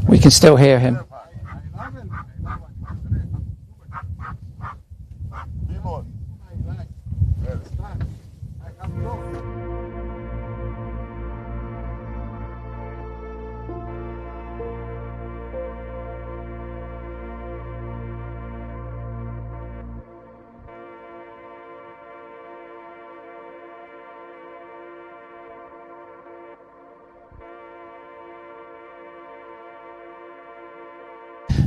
We can still hear him.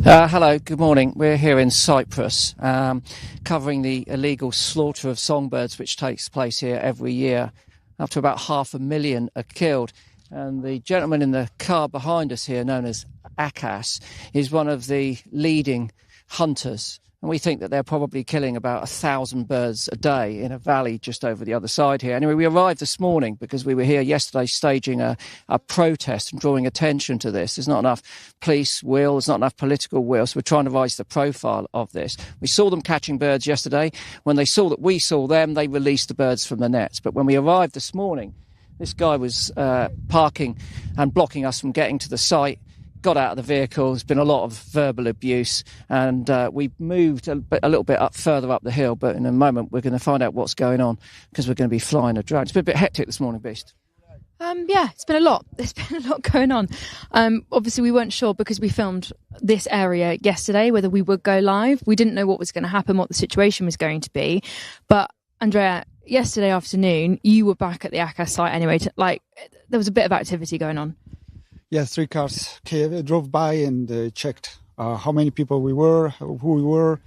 Hello, good morning. We're here in Cyprus, covering the illegal slaughter of songbirds which takes place here every year. Up to about 500,000 are killed. And the gentleman in the car behind us here, known as Packham, is one of the leading hunters. And we think that they're probably killing about 1,000 birds a day in a valley just over the other side here. Anyway, we arrived this morning because we were here yesterday staging a protest and drawing attention to this. There's not enough police will, there's not enough political will, so we're trying to raise the profile of this. We saw them catching birds yesterday. When they saw that we saw them, they released the birds from the nets. But when we arrived this morning, this guy was parking and blocking us from getting to the site. Got out of the vehicle. There's been a lot of verbal abuse, and we moved a little bit further up the hill, but in a moment we're going to find out what's going on because we're going to be flying a drone. It's been a bit hectic this morning, Beast. Yeah, it's been a lot. There's been a lot going on. Obviously, we weren't sure because we filmed this area yesterday whether we would go live. We didn't know what was going to happen, what the situation was going to be. But Andrea, yesterday afternoon, you were back at the Akka site anyway. There was a bit of activity going on. Yes, 3 cars drove by and checked how many people we were, who we were,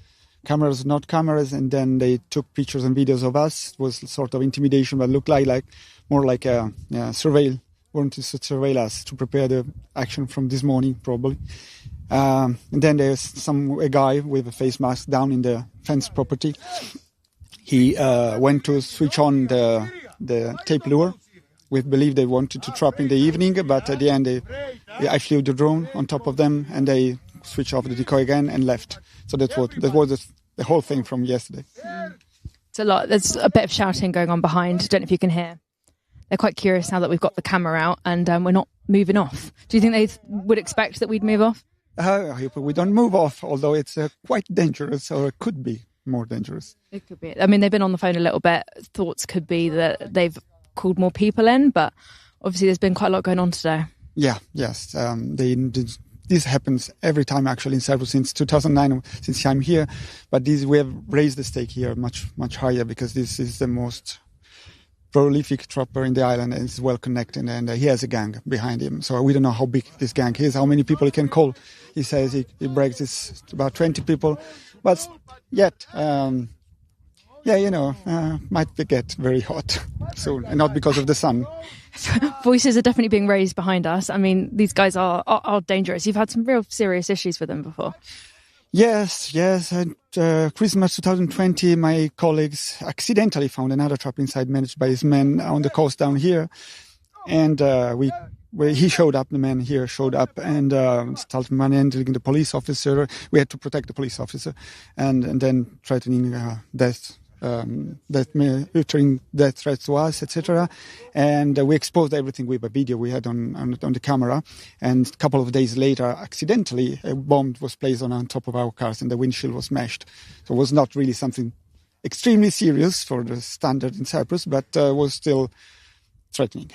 cameras, not cameras, and then they took pictures and videos of us. It was sort of intimidation, but looked like more like a surveil, wanted to surveil us to prepare the action from this morning, probably. And then there's a guy with a face mask down in the fence property. He went to switch on the tape lure. We believe they wanted to trap in the evening, but at the end I flew the drone on top of them and they switched off the decoy again and left. So that was the whole thing from yesterday. It's a lot. There's a bit of shouting going on behind. I don't know if you can hear. They're quite curious now that we've got the camera out and we're not moving off. Do you think they would expect that we'd move off? I hope we don't move off, although it's quite dangerous, or it could be more dangerous. It could be. I mean, they've been on the phone a little bit. Thoughts could be that they've called more people in, but obviously there's been quite a lot going on today. Yes. This happens every time actually in Cyprus since 2009, since I'm here. But we have raised the stake here much higher because this is the most prolific trapper in the island and is well connected, and he has a gang behind him. So we don't know how big this gang is, how many people he can call. He says he breaks this about 20 people, but yet. Might get very hot soon, and not because of the sun. Voices are definitely being raised behind us. I mean, these guys are dangerous. You've had some real serious issues with them before. Yes. And Christmas 2020, my colleagues accidentally found another trap inside managed by his men on the coast down here. And he showed up, the man here showed up and started manhandling the police officer. We had to protect the police officer and then threatening death. Uttering death threats to us, etc. And we exposed everything with a video we had on the camera. And a couple of days later, accidentally, a bomb was placed on top of our cars and the windshield was smashed. So it was not really something extremely serious for the standard in Cyprus, but was still threatening.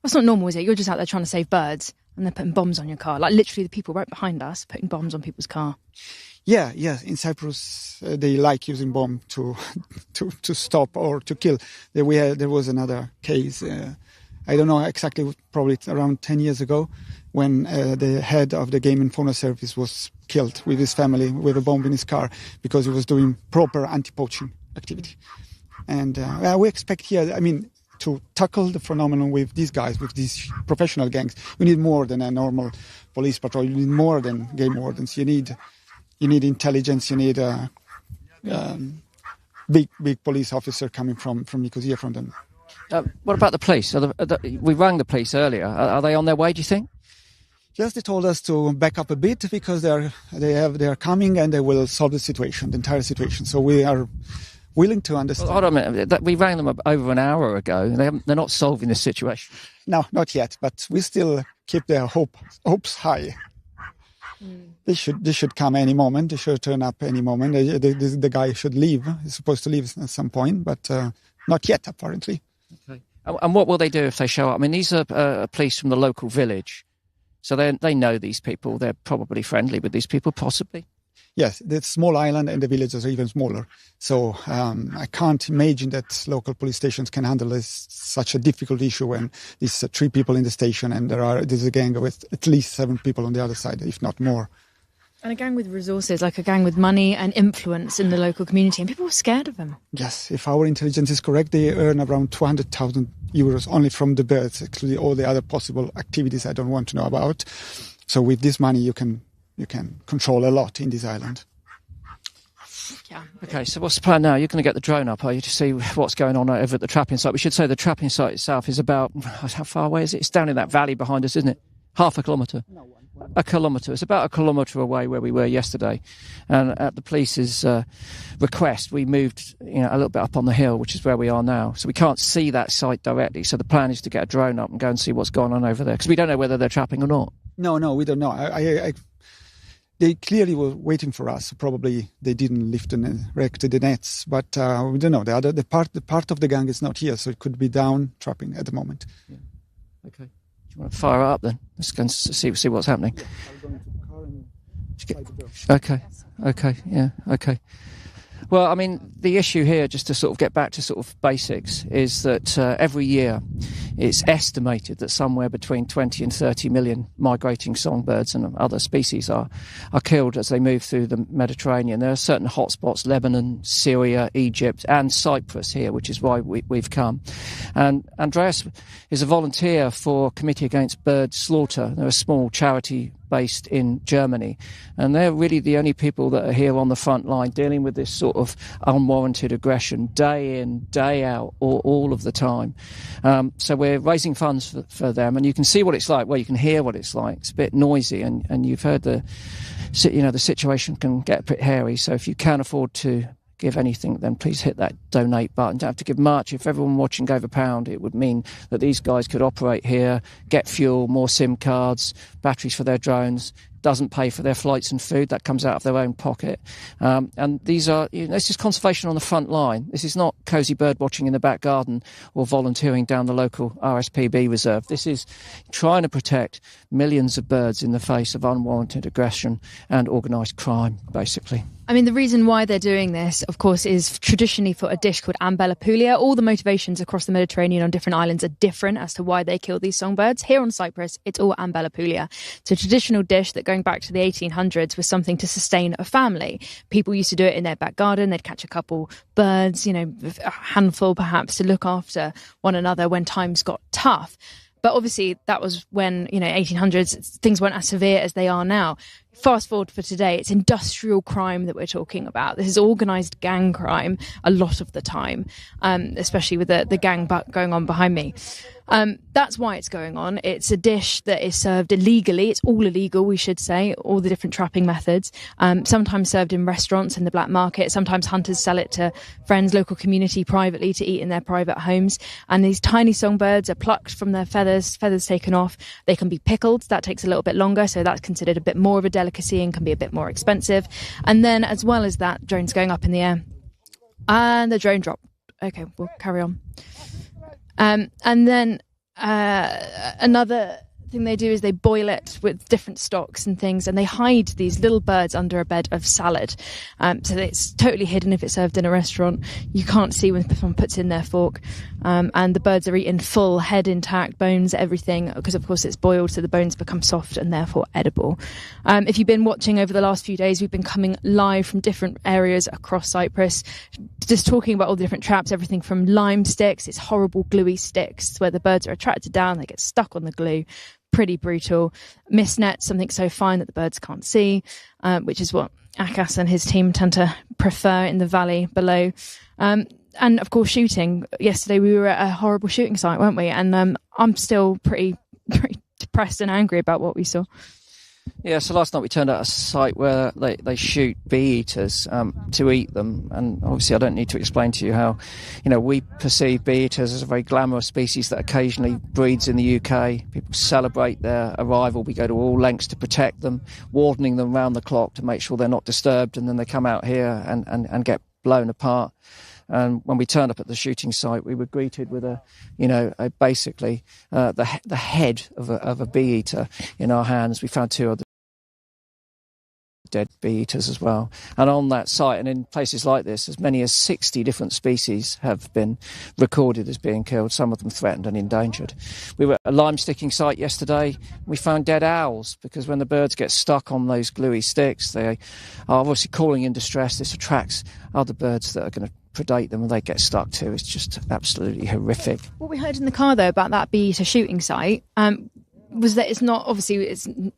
That's not normal, is it? You're just out there trying to save birds and they're putting bombs on your car. Like literally the people right behind us putting bombs on people's car. Yeah. In Cyprus, they like using bomb to stop or to kill. There was another case. I don't know exactly, probably around 10 years ago, when the head of the Game and Fauna Service was killed with his family with a bomb in his car because he was doing proper anti-poaching activity. And we expect here, to tackle the phenomenon with these guys, with these professional gangs, you need more than a normal police patrol. You need more than game wardens. You need intelligence. You need a big police officer coming from Nicosia from them. What about the police? We rang the police earlier. Are they on their way, do you think? Yes, they told us to back up a bit because they are coming and they will solve the situation, the entire situation. So we are willing to understand. Hold on a minute. We rang them over an hour ago. They're not solving this situation. No, not yet, but we still keep their hopes high. They should come any moment. They should turn up any moment. The guy should leave. He's supposed to leave at some point, but not yet, apparently. Okay. And what will they do if they show up? I mean, these are police from the local village, so they know these people. They're probably friendly with these people, possibly. Yes, the small island and the villages are even smaller. So I can't imagine that local police stations can handle such a difficult issue when there's 3 people in the station and there's a gang with at least 7 people on the other side, if not more. And a gang with resources, like a gang with money and influence in the local community, and people were scared of them. Yes, if our intelligence is correct, they earn around 200,000 euros only from the birds, including all the other possible activities I don't want to know about. So with this money, you can control a lot in this island. Yeah. Okay, so what's the plan now? You're going to get the drone up, are you, to see what's going on over at the trapping site? We should say the trapping site itself is about, how far away is it? It's down in that valley behind us, isn't it? Half a kilometre? No, 1 A kilometre. It's about a kilometre away where we were yesterday. And at the police's request, we moved a little bit up on the hill, which is where we are now. So we can't see that site directly. So the plan is to get a drone up and go and see what's going on over there, because we don't know whether they're trapping or not. No, we don't know. They clearly were waiting for us. Probably they didn't lift and erect the nets, but we don't know. The part of the gang is not here, so it could be down trapping at the moment. Yeah. Okay. Do you want to fire it up then? Let's go and see what's happening. Yeah, I'll go into the car and try the door. Okay. Yeah. Okay. Well, I mean, the issue here, just to sort of get back to sort of basics, is that every year it's estimated that somewhere between 20 and 30 million migrating songbirds and other species are killed as they move through the Mediterranean. There are certain hotspots, Lebanon, Syria, Egypt and Cyprus here, which is why we've come. And Andreas is a volunteer for Committee Against Bird Slaughter. They're a small charity based in Germany, and they're really the only people that are here on the front line dealing with this sort of unwarranted aggression day in, day out, all of the time. So we're raising funds for them, and you can see what it's like. Well, you can hear what it's like. It's a bit noisy, and you've heard the situation can get a bit hairy. So if you can afford to give anything, then please hit that donate button. Don't have to give much. If everyone watching gave £1, it would mean that these guys could operate here, get fuel, more SIM cards, batteries for their drones, doesn't pay for their flights and food. That comes out of their own pocket. And these are, this is conservation on the front line. This is not cosy bird watching in the back garden or volunteering down the local RSPB reserve. This is trying to protect millions of birds in the face of unwarranted aggression and organised crime, basically. I mean, the reason why they're doing this, of course, is traditionally for a dish called Ambelopoulia. All the motivations across the Mediterranean on different islands are different as to why they kill these songbirds. Here on Cyprus, it's all Ambelopoulia. It's a traditional dish that, going back to the 1800s, was something to sustain a family. People used to do it in their back garden. They'd catch a couple birds, a handful perhaps, to look after one another when times got tough. But obviously that was when, 1800s, things weren't as severe as they are now. Fast forward for today, it's industrial crime that we're talking about. This is organised gang crime a lot of the time, especially with the gang going on behind me. That's why it's going on. It's a dish that is served illegally. It's all illegal, we should say, all the different trapping methods. Sometimes served in restaurants in the black market. Sometimes hunters sell it to friends, local community privately to eat in their private homes. And these tiny songbirds are plucked from their feathers taken off. They can be pickled. That takes a little bit longer, so that's considered a bit more of a delicacy and can be a bit more expensive. And then, as well as that, drones going up in the air. And the drone dropped. Okay, we'll carry on. And then another thing they do is they boil it with different stocks and things, and they hide these little birds under a bed of salad. So it's totally hidden if it's served in a restaurant. You can't see when someone puts in their fork. And the birds are eaten full, head intact, bones, everything, because of course it's boiled, so the bones become soft and therefore edible. If you've been watching over the last few days, we've been coming live from different areas across Cyprus, just talking about all the different traps, everything from lime sticks, it's horrible gluey sticks where the birds are attracted down, they get stuck on the glue. Pretty brutal. Mist nets, something so fine that the birds can't see, which is what Akas and his team tend to prefer in the valley below. And of course, shooting. Yesterday we were at a horrible shooting site, weren't we? And I'm still pretty depressed and angry about what we saw. Yeah, so last night we turned out a site where they shoot bee eaters to eat them, and obviously I don't need to explain to you how, we perceive bee eaters as a very glamorous species that occasionally breeds in the UK. People celebrate their arrival. We go to all lengths to protect them, wardening them round the clock to make sure they're not disturbed, and then they come out here and get blown apart. And when we turned up at the shooting site, we were greeted with basically the head of a bee eater in our hands. We found 2 other dead bee eaters as well. And on that site and in places like this, as many as 60 different species have been recorded as being killed, some of them threatened and endangered. We were at a lime sticking site yesterday. We found dead owls, because when the birds get stuck on those gluey sticks, they are obviously calling in distress. This attracts other birds that are going to predate them, and they get stuck too. It's just absolutely horrific. What we heard in the car, though, about that bee eater shooting site was that it's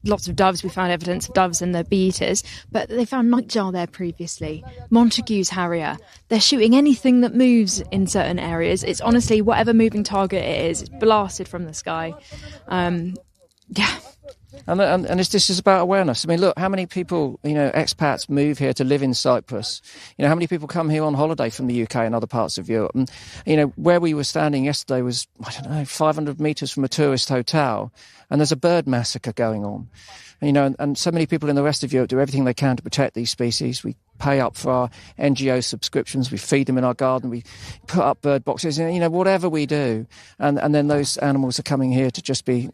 lots of doves. We found evidence of doves and the bee eaters, but they found nightjar there previously, Montague's harrier. They're shooting anything that moves in certain areas. It's honestly whatever moving target it is, it's blasted from the sky. Yeah. And this is about awareness. I mean, look, how many people, expats move here to live in Cyprus? How many people come here on holiday from the UK and other parts of Europe? And, where we were standing yesterday was, 500 metres from a tourist hotel, and there's a bird massacre going on. And so many people in the rest of Europe do everything they can to protect these species. We pay up for our NGO subscriptions, we feed them in our garden, we put up bird boxes, whatever we do. And then those animals are coming here to just be,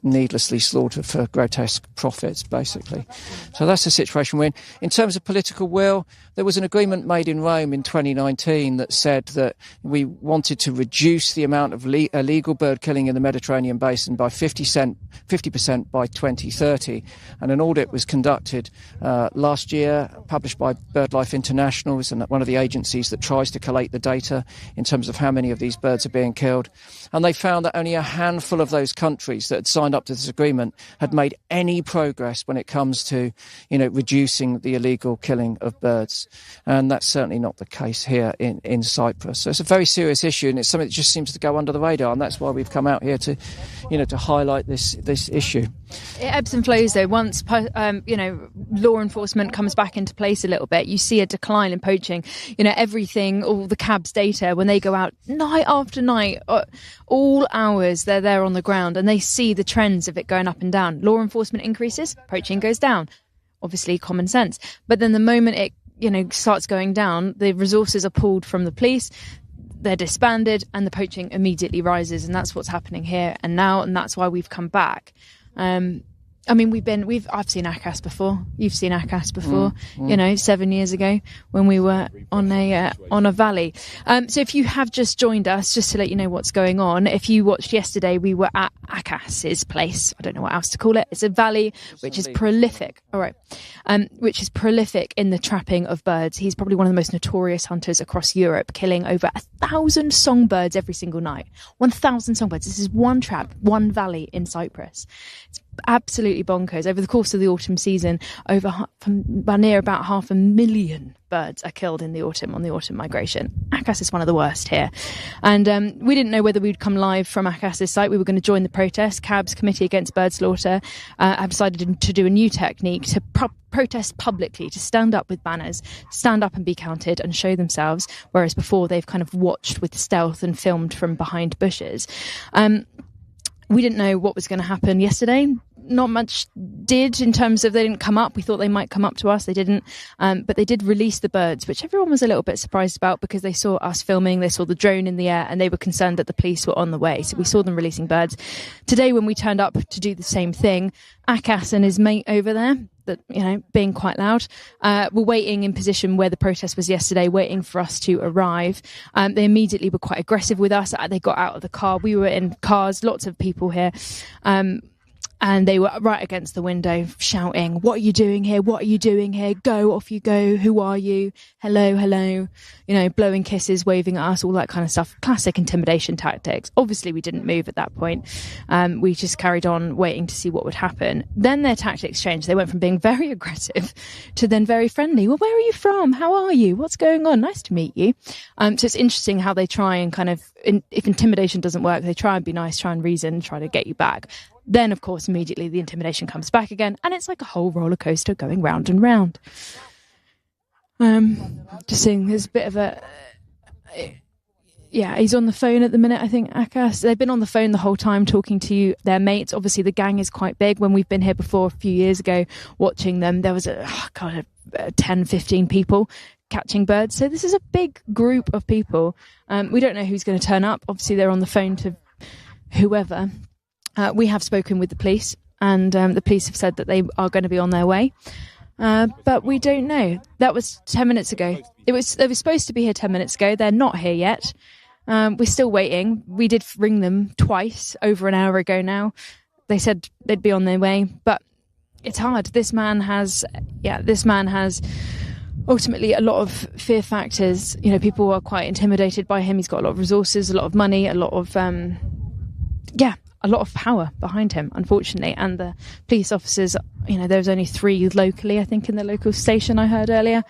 needlessly slaughtered for grotesque profits, basically. So that's the situation we're in. In terms of political will, there was an agreement made in Rome in 2019 that said that we wanted to reduce the amount of illegal bird killing in the Mediterranean basin by 50% by 2030. And an audit was conducted last year, published by BirdLife International, and one of the agencies that tries to collate the data in terms of how many of these birds are being killed. And they found that only a handful of those countries that had signed up to this agreement had made any progress when it comes to, reducing the illegal killing of birds. And that's certainly not the case here in Cyprus. So it's a very serious issue, and it's something that just seems to go under the radar. And that's why we've come out here to, to highlight this issue. It ebbs and flows, though. Once, law enforcement comes back into place a little bit, you see a decline in poaching. Everything, all the cabs data, when they go out night after night, all hours, they're there on the ground and they see the trends of it going up and down. Law enforcement increases, poaching goes down. Obviously, common sense. But then the moment it, starts going down, the resources are pulled from the police, they're disbanded, and the poaching immediately rises. And that's what's happening here and now, and that's why we've come back. I've seen ACAS before. You've seen ACAS before, 7 years ago when we were on a valley. So if you have just joined us, just to let you know what's going on, if you watched yesterday, we were at ACAS's place. I don't know what else to call it. It's a valley which is prolific. All right. Which is prolific in the trapping of birds. He's probably one of the most notorious hunters across Europe, killing over 1,000 songbirds every single night. 1,000 songbirds. This is one trap, one valley in Cyprus. It's absolutely bonkers. Over the course of the autumn season, near about 500,000 birds are killed in the autumn, on the autumn migration. ACAS is one of the worst here. And we didn't know whether we'd come live from ACAS's site. We were going to join the protest. CAB's Committee Against Bird Slaughter have decided to do a new technique to protest publicly, to stand up with banners, stand up and be counted and show themselves, whereas before they've kind of watched with stealth and filmed from behind bushes. We didn't know what was going to happen yesterday. Not much did, in terms of they didn't come up. We thought they might come up to us. They didn't. But they did release the birds, which everyone was a little bit surprised about, because they saw us filming, they saw the drone in the air, and they were concerned that the police were on the way. So we saw them releasing birds. Today, when we turned up to do the same thing, ACAS and his mate over there, that, being quite loud, were waiting in position where the protest was yesterday, waiting for us to arrive. They immediately were quite aggressive with us. They got out of the car. We were in cars, lots of people here. And they were right against the window shouting, "What are you doing here? What are you doing here? Go, off you go. Who are you? Hello, hello." Blowing kisses, waving at us, all that kind of stuff. Classic intimidation tactics. Obviously, we didn't move at that point. We just carried on waiting to see what would happen. Then their tactics changed. They went from being very aggressive to then very friendly. "Well, where are you from? How are you? What's going on? Nice to meet you." So it's interesting how they try and kind of, if intimidation doesn't work, they try and be nice, try and reason, try to get you back. Then, of course, immediately the intimidation comes back again, and it's like a whole roller coaster going round and round. Just seeing there's a bit of a... Yeah, he's on the phone at the minute, I think, Akas. They've been on the phone the whole time talking to their mates. Obviously, the gang is quite big. When we've been here before a few years ago watching them, there was 10, 15 people catching birds. So this is a big group of people. We don't know who's going to turn up. Obviously, they're on the phone to whoever. We have spoken with the police, and the police have said that they are going to be on their way. But we don't know. That was 10 minutes ago. They were supposed to be here 10 minutes ago. They're not here yet. We're still waiting. We did ring them twice over an hour ago now. They said they'd be on their way, but it's hard. This man has ultimately a lot of fear factors. You know, people are quite intimidated by him. He's got a lot of resources, a lot of money, a lot of power behind him, unfortunately. And the police officers, you know, there was only 3 locally, I think, in the local station I heard earlier.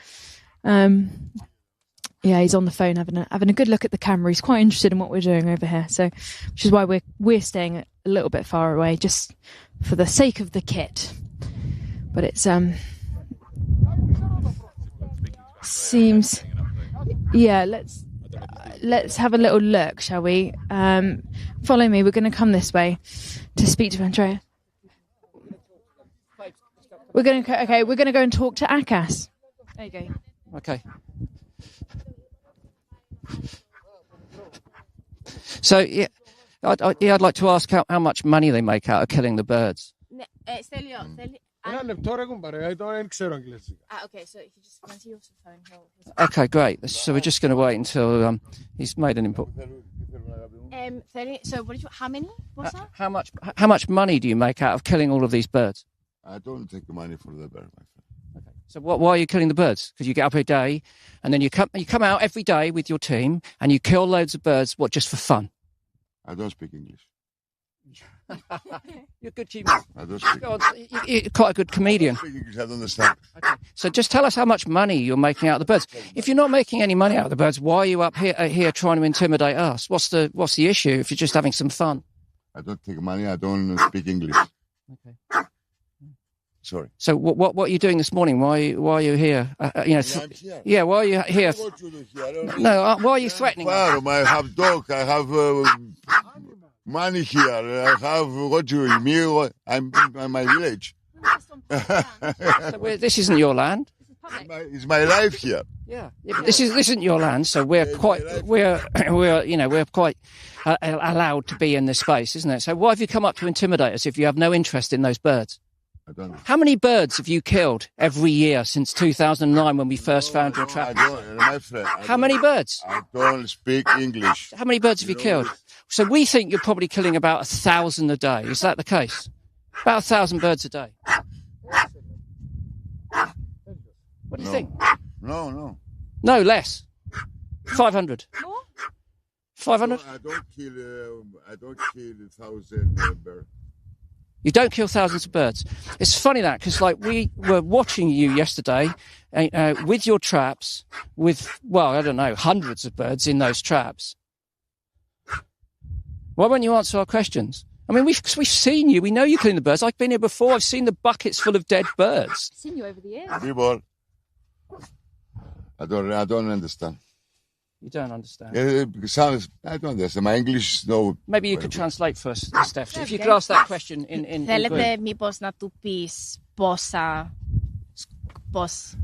Yeah, he's on the phone having a good look at the camera. He's quite interested in what we're doing over here, so which is why we're staying a little bit far away, just for the sake of the kit. But it's seems, yeah. Let's have a little look, shall we? Follow me. We're going to come this way to speak to Andrea. We're going to go and talk to Akas. There you go. Okay. So, yeah, I'd like to ask how much money they make out of killing the birds. Okay, so if you just run to your phone, Okay, great. So we're just going to wait until he's made an input. So what did you? How many? What's that? How much money do you make out of killing all of these birds? I don't take money for the bird, my friend. Okay. So why are you killing the birds? Because you get up every day, and then you come out every day with your team, and you kill loads of birds. What, just for fun? I don't speak English. You're a good human. I don't speak. You're quite a good comedian. I don't speak English. I don't understand. Okay. So just tell us how much money you're making out of the birds. If you're not making any money out of the birds, why are you up here trying to intimidate us? What's the issue if you're just having some fun? I don't take money. I don't speak English. Okay. Sorry. So what are you doing this morning? Why are you here? I'm here. Yeah, why are you here? What you do here? No, why are you threatening us? Farm. I have dog. I have money here. I have what you mean. I'm in my village. So this isn't your land. It's my life here. Yeah, but this isn't your land, so we're quite allowed to be in this space, isn't it? So why have you come up to intimidate us if you have no interest in those birds? I don't know. How many birds have you killed every year since 2009 when we first found your trap? My friend. How many birds? I don't speak English. How many birds have you killed? So we think you're probably killing about 1,000 a day. Is that the case? About 1,000 birds a day. What do you think? No. No, less. 500. More? 500? I don't kill 1,000 birds. You don't kill thousands of birds. It's funny that, because like we were watching you yesterday with your traps, with, well, I don't know, hundreds of birds in those traps. Why won't you answer our questions? I mean, we've seen you. We know you clean the birds. I've been here before. I've seen the buckets full of dead birds. I've seen you over the years. People, I don't understand. You don't understand. I don't understand. My English is no. Maybe you could translate for us, Steph. If you could ask that question in Θέλετε μήπως να του πεις πόσα...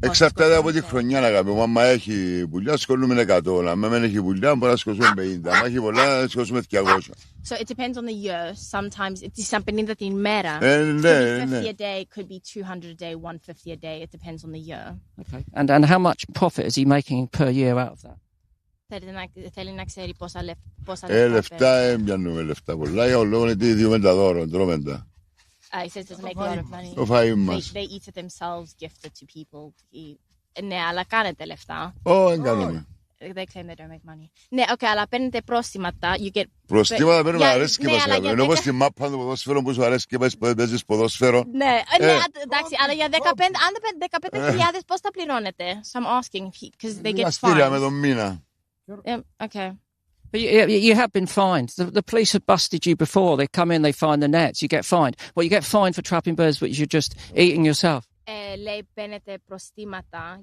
Εξαρτάται από τη χρονιά, αγάπη μου. Άμα έχει πουλιά, σκοτώνουμε 100. Αν δεν έχει πουλιά, μπορεί να σκοτώσουμε 50. Αν έχει πολλά, σκοτώσουμε 200. So it depends on the year. Sometimes it's σαν 50 την μέρα. Ναι. 50 a day, could be 200 a day, 150 a day. It depends on the year. Okay. And how much profit is he making per year out of that? Θέλει να ξέρει πόσα λεφτά. Λεφτά, πιάνουμε λεφτά πολλά. Για λόγω ότι διούμε τα δώρο, τρώμε τα. He says it doesn't make a lot of money. Το φαΐ μας. They eat it themselves, gift it to people to eat. Ναι, αλλά κάνετε λεφτά. Δεν κάνουμε. They claim they don't make money. Ναι, okay, αλλά παίρνετε πρόστιματα. Προστήματα παίρνουμε, αρέσκει μας. Ενώ όπως στη μάπα του ποδόσφαιρο που σου αρέσκει και παίζεις ποδόσφαιρο. Ναι, εντάξει, αλλά για 15,000 πώς τα πληρώνετε? So I'm asking, because they get fined. Αστήρια με τον μήνα. Okay. But you have been fined. The police have busted you before. They come in, they find the nets, you get fined. Well, you get fined for trapping birds which you're just eating yourself. Λέει παίρνετε προστήματα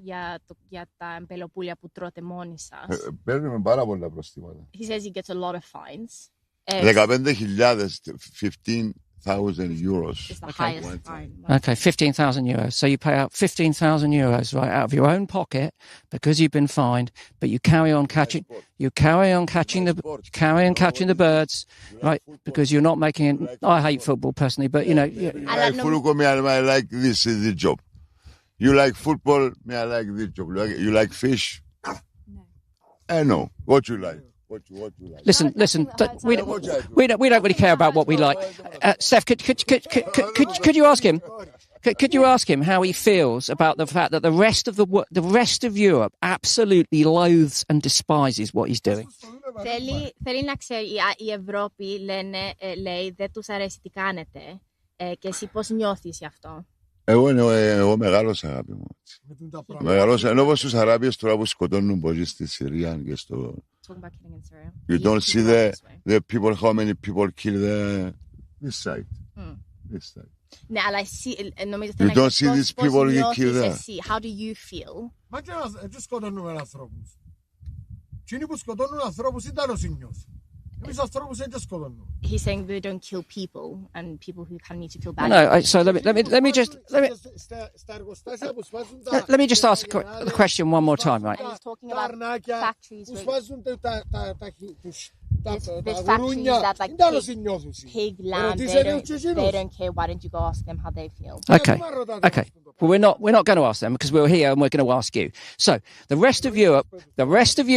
για τα εμπελοπούλια που τρώτε μόνοι σας. Παίρνουμε πάρα πολλά προστήματα. He says he gets a lot of fines. 15,000, 15,000 euros. It's the highest fine. Okay, 15,000 euros. So you pay out 15,000 euros right out of your own pocket because you've been fined, but you carry on catching the birds, right? Because you're not making it. I hate football personally, but you know. I like football, I like this job. You like football, me I like this job. You like fish? No. No. What you like? What you like? Listen. We don't really care about what we like. Steph, could you ask him? Could you ask him how he feels about the fact that the rest of Europe absolutely loathes and despises what he's doing? Θέλει να ξέρει, η Ευρώπη λέει δεν τους αρέσει τι κάνετε και εσύ πώς νιώθεις γι' αυτό. Εγώ μεγάλωσα, αγάπη μου. Μεγάλωσα, ενώ όπως στους Αράπιες τώρα που σκοτώνουν πολλοί στη Συρία και στο... You don't see the people, how many people kill this side. This side. Ναι, αλλά εσύ νομίζω You don't see these people you kill there. How do you feel? Μα και έτσι σκοτώνουμε ανθρώπους. Εκείνοι που σκοτώνουν ανθρώπους ήταν ο Σινιός. Εμείς ανθρώπους έτσι σκοτώνουμε. He's saying they don't kill people and people who kind of need to feel bad. No, so let me just ask the question one more time, right? He's talking about factories που σφάζουν there's factories that like pig lamb. They don't care. Why don't you go ask them how they feel? Okay. Well, we're not going to ask them because we're here and we're going to ask you. So the rest of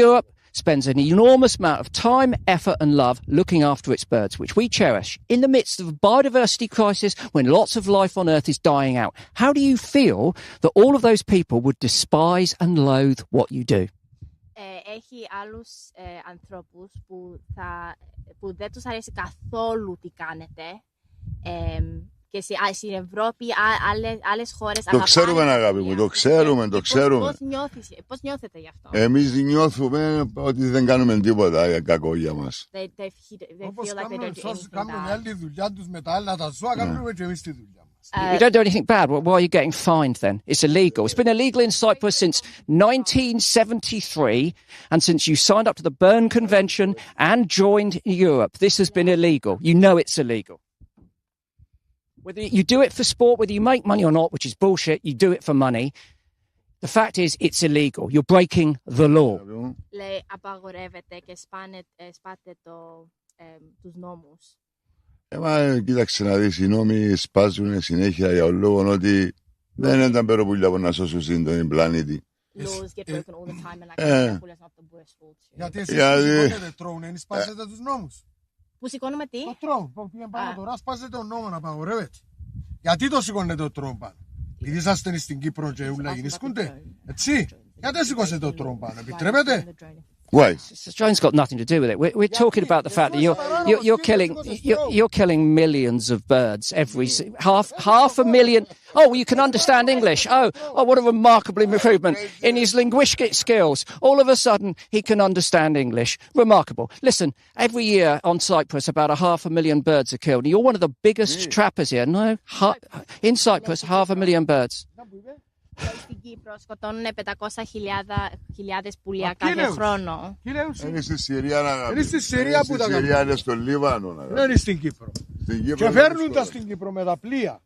Europe spends an enormous amount of time, effort and love looking after its birds, which we cherish in the midst of a biodiversity crisis when lots of life on Earth is dying out. How do you feel that all of those people would despise and loathe what you do? Έχει άλλους ανθρώπους που δεν τους αρέσει καθόλου τι κάνετε και στην Ευρώπη, άλλες χώρες... Το ξέρουμε, αγάπη μου, το ξέρουμε. Πώς νιώθετε γι' αυτό? Εμείς νιώθουμε ότι δεν κάνουμε τίποτα κακό για μας. Όπως κάνουν οι άλλοι δουλειά τους με τα άλλα τα ζώα, κάνουμε και εμείς τη δουλειά μας. You don't do anything bad. Well, why are you getting fined then? It's illegal. It's been illegal in Cyprus since 1973, and since you signed up to the Berne Convention and joined Europe, this has been illegal. You know it's illegal. Whether you do it for sport, whether you make money or not, which is bullshit, you do it for money. The fact is, it's illegal. You're breaking the law. Λέει, απαγορεύεται και σπάτε τους νόμους. Κοίταξε να δεις, οι νόμοι σπάζουν συνέχεια για ο λόγο ότι δεν είναι τα περοπούλια που να σώσουν τον πλανήτη. Γιατί εσείς σηκώνετε τρόουν, εν σπάζετε τους νόμους. Που σηκώνουμε τι? Το τρόουν, που πήγαινε πάνω τώρα, σπάζετε τον νόμο να απαγορεύεται. Γιατί το σηκώνετε το τρόουν πάνω? Επειδή είσαστε στην Κύπρο και ούλα γινήσκονται, έτσι. Γιατί σηκώσετε το τρόουν πάνω, επιτρέπετε? Why? Drone's got nothing to do with it. We're talking about the fact that you're killing millions of birds every half a million. Oh, well, you can understand English. Oh, what a remarkable improvement in his linguistic skills. All of a sudden, he can understand English. Remarkable. Listen, every year on Cyprus, about 500,000 birds are killed. You're one of the biggest trappers here. No, in Cyprus, 500,000 birds. Στην Κύπρο σκοτώνουν 500,000 πουλιά κάθε χρόνο. Είναι στη Συρία, είναι στη Συρία που τα κάνουν. Είναι στο Λίβανο. Δεν είναι στην Κύπρο. Και φέρνουν τα στην Κύπρο με τα πλοία.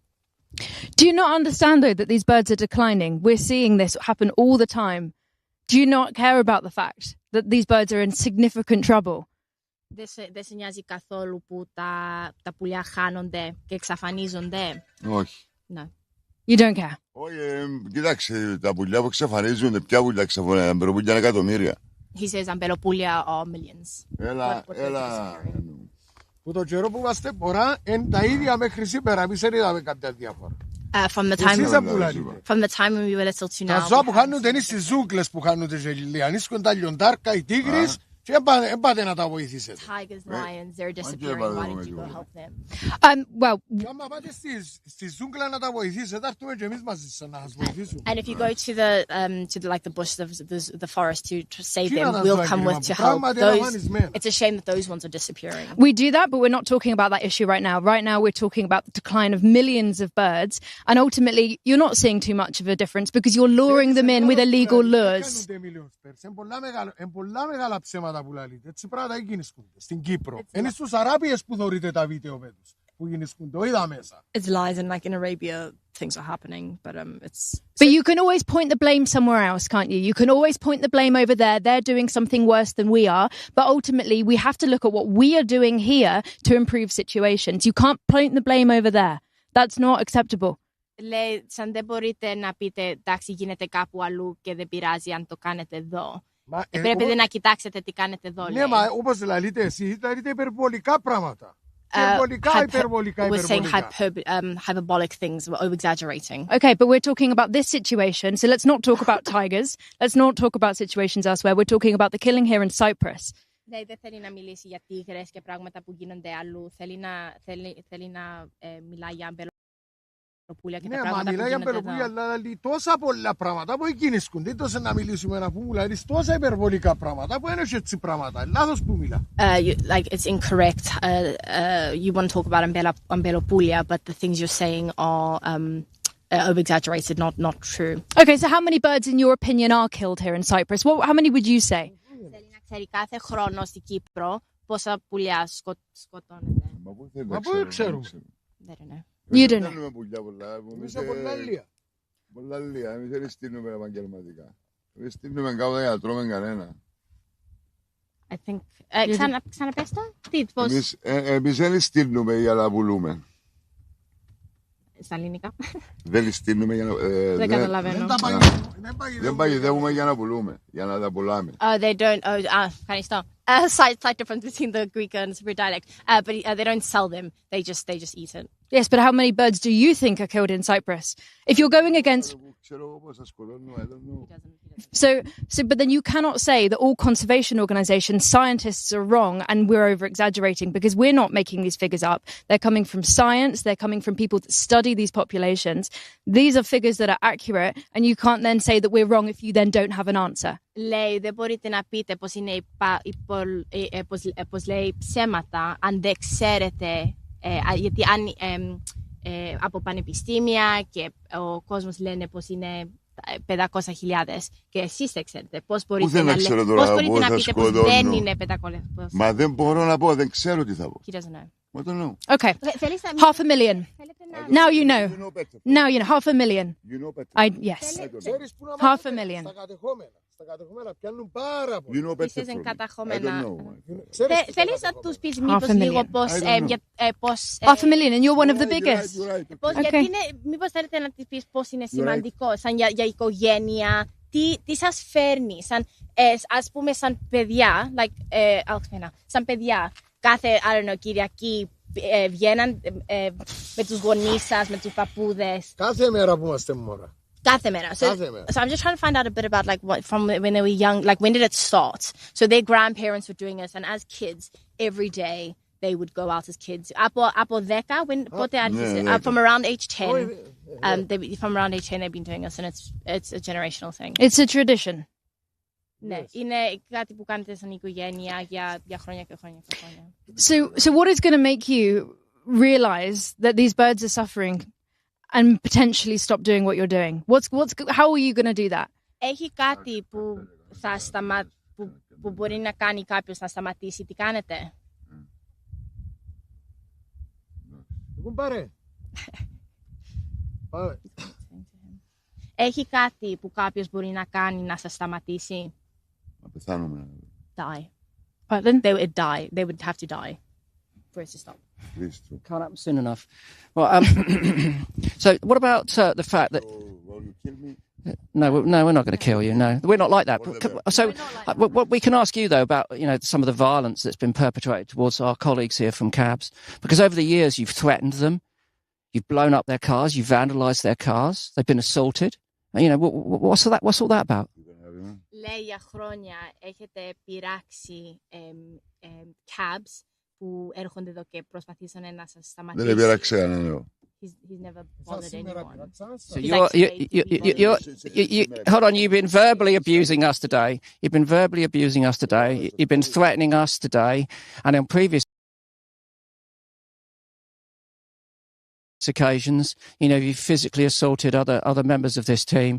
Do you not understand though that these birds are declining? We're seeing this happen all the time. Do you not care about the fact that these birds are in significant trouble? Δεν σε νοιάζει καθόλου που τα πουλιά χάνονται και εξαφανίζονται? Όχι. Ναι. You don't care. Όχι, κοίταξε, τα πουλιά που εξαφανίζονται, ποια πουλιά εξαφανίζονται, αμπελοπούλια είναι εκατομμύρια. He says αμπελοπούλια are millions. Έλα. Που το καιρό που είμαστε πορά, είναι τα ίδια μέχρι σήμερα, εμείς δεν είδαμε κάποια διάφορα. From the time when we were little to now. Τα ζώα που χάνονται είναι στις ζούγκλες που χάνονται και λιανίσκουν τα λιοντάρκα, οι τίγρεις Και πάτε να τα βοηθήσετε. Tigers, lions, they're disappearing. Why didn't you go help them? Well, Και άμα πάτε στη ζούγκλα να τα βοηθήσετε, θα έρθουμε και εμείς μαζί σας να σας βοηθήσουμε. And if you go to the like the bushes of the forest to save them, we'll come with to help. It's a shame that those ones are disappearing. we do that, but we're not talking about that issue right now. Right now, we're talking about the decline of millions of birds. And ultimately, you're not seeing too much of a difference because you're luring them in with illegal lures. Είναι πολλά μεγάλα ψέματα που λαλείτε. Έτσι πράγματα γίνησκονται στην Κύπρο. Είναι στους Αράπιες που θεωρείτε τα βίντεο τους που γίνησκονται. Το είδα μέσα. It's lies, and like in Arabia, things are happening, but it's. But you can always point the blame somewhere else, can't you? You can always point the blame over there. They're doing something worse than we are. But ultimately, we have to look at what we are doing here to improve situations. You can't point the blame over there. That's not acceptable. Λέει, σαν δεν μπορείτε να πείτε, εντάξει, γίνεται κάπου αλλού και δεν πειράζει αν το κάνετε εδώ. Πρέπει να κοιτάξετε τι κάνετε εδώ, λέει. Ναι, μα όπως λαλείτε εσείς, λαλείτε υπερβολικά πράγματα. Υπερβολικά. We're saying hyperbolic things, we're over-exaggerating. Okay, but we're talking about this situation. So let's not talk about tigers. Let's not talk about situations elsewhere. We're talking about the killing here in Cyprus. Δεν θέλει να μιλήσει για τίγρες και πράγματα που γίνονται αλλού. Θέλει να μιλάει για αμπελοπούλια και τα πράγματα που γίνονται εδώ. Ναι, μα μιλάει για αμπελοπούλια, αλλά τόσα πολλά πράγματα που γίνησκονται. Δεν τόσο να μιλήσουμε να πούμε, δηλαδή τόσα υπερβολικά πράγματα που είναι έτσι πράγματα. Λάθος που μιλά. Like, it's incorrect. You want to talk about ampelopoulia, but the things you're saying are over-exaggerated, not true. Okay, so how many birds, in your opinion, are killed here in Cyprus? How many would you say? Θέλει να ξέρει κάθε χρόνο στην Κύπρο πόσα πουλιά σκοτώνεται. Μα πού ξέρουμε. Δεν είναι. You don't know. Στέλνουμε πουλιά πολλά. Εμείς πολλά λία. Πολλά λία. Εμείς δεν στείλουμε επαγγελματικά. Δεν στείλουμε κάπου για να τρώμε κανένα. I think. Ξαναπες το. Τι, πώς. Εμείς δεν στείλουμε για να πουλούμε. Στα ελληνικά. Δεν στείλουμε για να... Δεν καταλαβαίνω. Δεν παγιδεύουμε για να πουλούμε. Για να τα πουλάμε. They don't. Ευχαριστώ. Slight difference between the Greek and Cypriot dialect. But they don't sell them. They just eat it. Yes, but how many birds do you think are killed in Cyprus? If you're going against... but then you cannot say that all conservation organizations, scientists are wrong and we're over-exaggerating because we're not making these figures up. They're coming from science. They're coming from people that study these populations. These are figures that are accurate and you can't then say that we're wrong if you then don't have an answer. Λέει, δεν μπορείτε να πείτε πως είναι πως λέει ψέματα αν δεν ξέρετε, γιατί αν από πανεπιστήμια και ο κόσμος λένε πως είναι 500.000 και εσείς δεν ξέρετε. Πώς μπορείτε να πείτε πως δεν είναι 500.000. Μα δεν μπορώ να πω, δεν ξέρω τι θα πω. He doesn't know. I don't know. Okay, 500,000. Now you know. Now you know, 500,000. You know better. Yes. 500,000. Στα κατεχόμενα πιάνουν πάρα πολύ. You know better. Εσείς είναι καταχωμένα. Θέλεις να τους πεις μήπως λίγο πώς... 500,000 and you're one of the biggest. Γιατί είναι, μήπως θέλετε να της πεις πώς είναι σημαντικό, σαν για οικογένεια, τι σας φέρνει, σαν, ας πούμε σαν παιδιά, σαν παιδιά, κάθε Κυριακή βγαίναν με τους γονείς σας, με τους παππούδες. Κάθε μέρα που είμαστε μόρα. Κάθε μέρα. So I'm just trying to find out a bit about like what from when they were young, like when did it start? So their grandparents were doing this, and as kids, every day they would go out as kids. Από 10, πότε άρχισε? From around age 10. From around age 10 they've been doing this, and it's a generational thing. It's a tradition. Ναι, είναι κάτι που κάνετε σαν οικογένεια για χρόνια και χρόνια και χρόνια. So what is going to make you realize that these birds are suffering and potentially stop doing what you're doing? How are you going to do that? Έχει κάτι που μπορεί να κάνει κάποιος να σταματήσει? Τι κάνετε? Έχει κάτι που κάποιος μπορεί να κάνει να σας σταματήσει? Να πεθάνουμε. Die. Pardon? They would die. They would have to die for it to stop. Can't happen soon enough. Well, so what about the fact that... Will you kill me? No, we're not going to kill you. No, we're not like that. So, what we can ask you though about some of the violence that's been perpetrated towards our colleagues here from Cabs, because over the years you've threatened them, you've blown up their cars, you've vandalised their cars, they've been assaulted. What's all that about? Λέει για χρόνια έχετε πειράξει cabs που έρχονται εδώ και προσπαθήσανε να σας σταματήσουν. Δεν πειράξε κανέναν. He's never bothered anyone. So hold on, you've been verbally abusing us today. You've been verbally abusing us today. You've been threatening us today. And on previous occasions, you know, you've physically assaulted other members of this team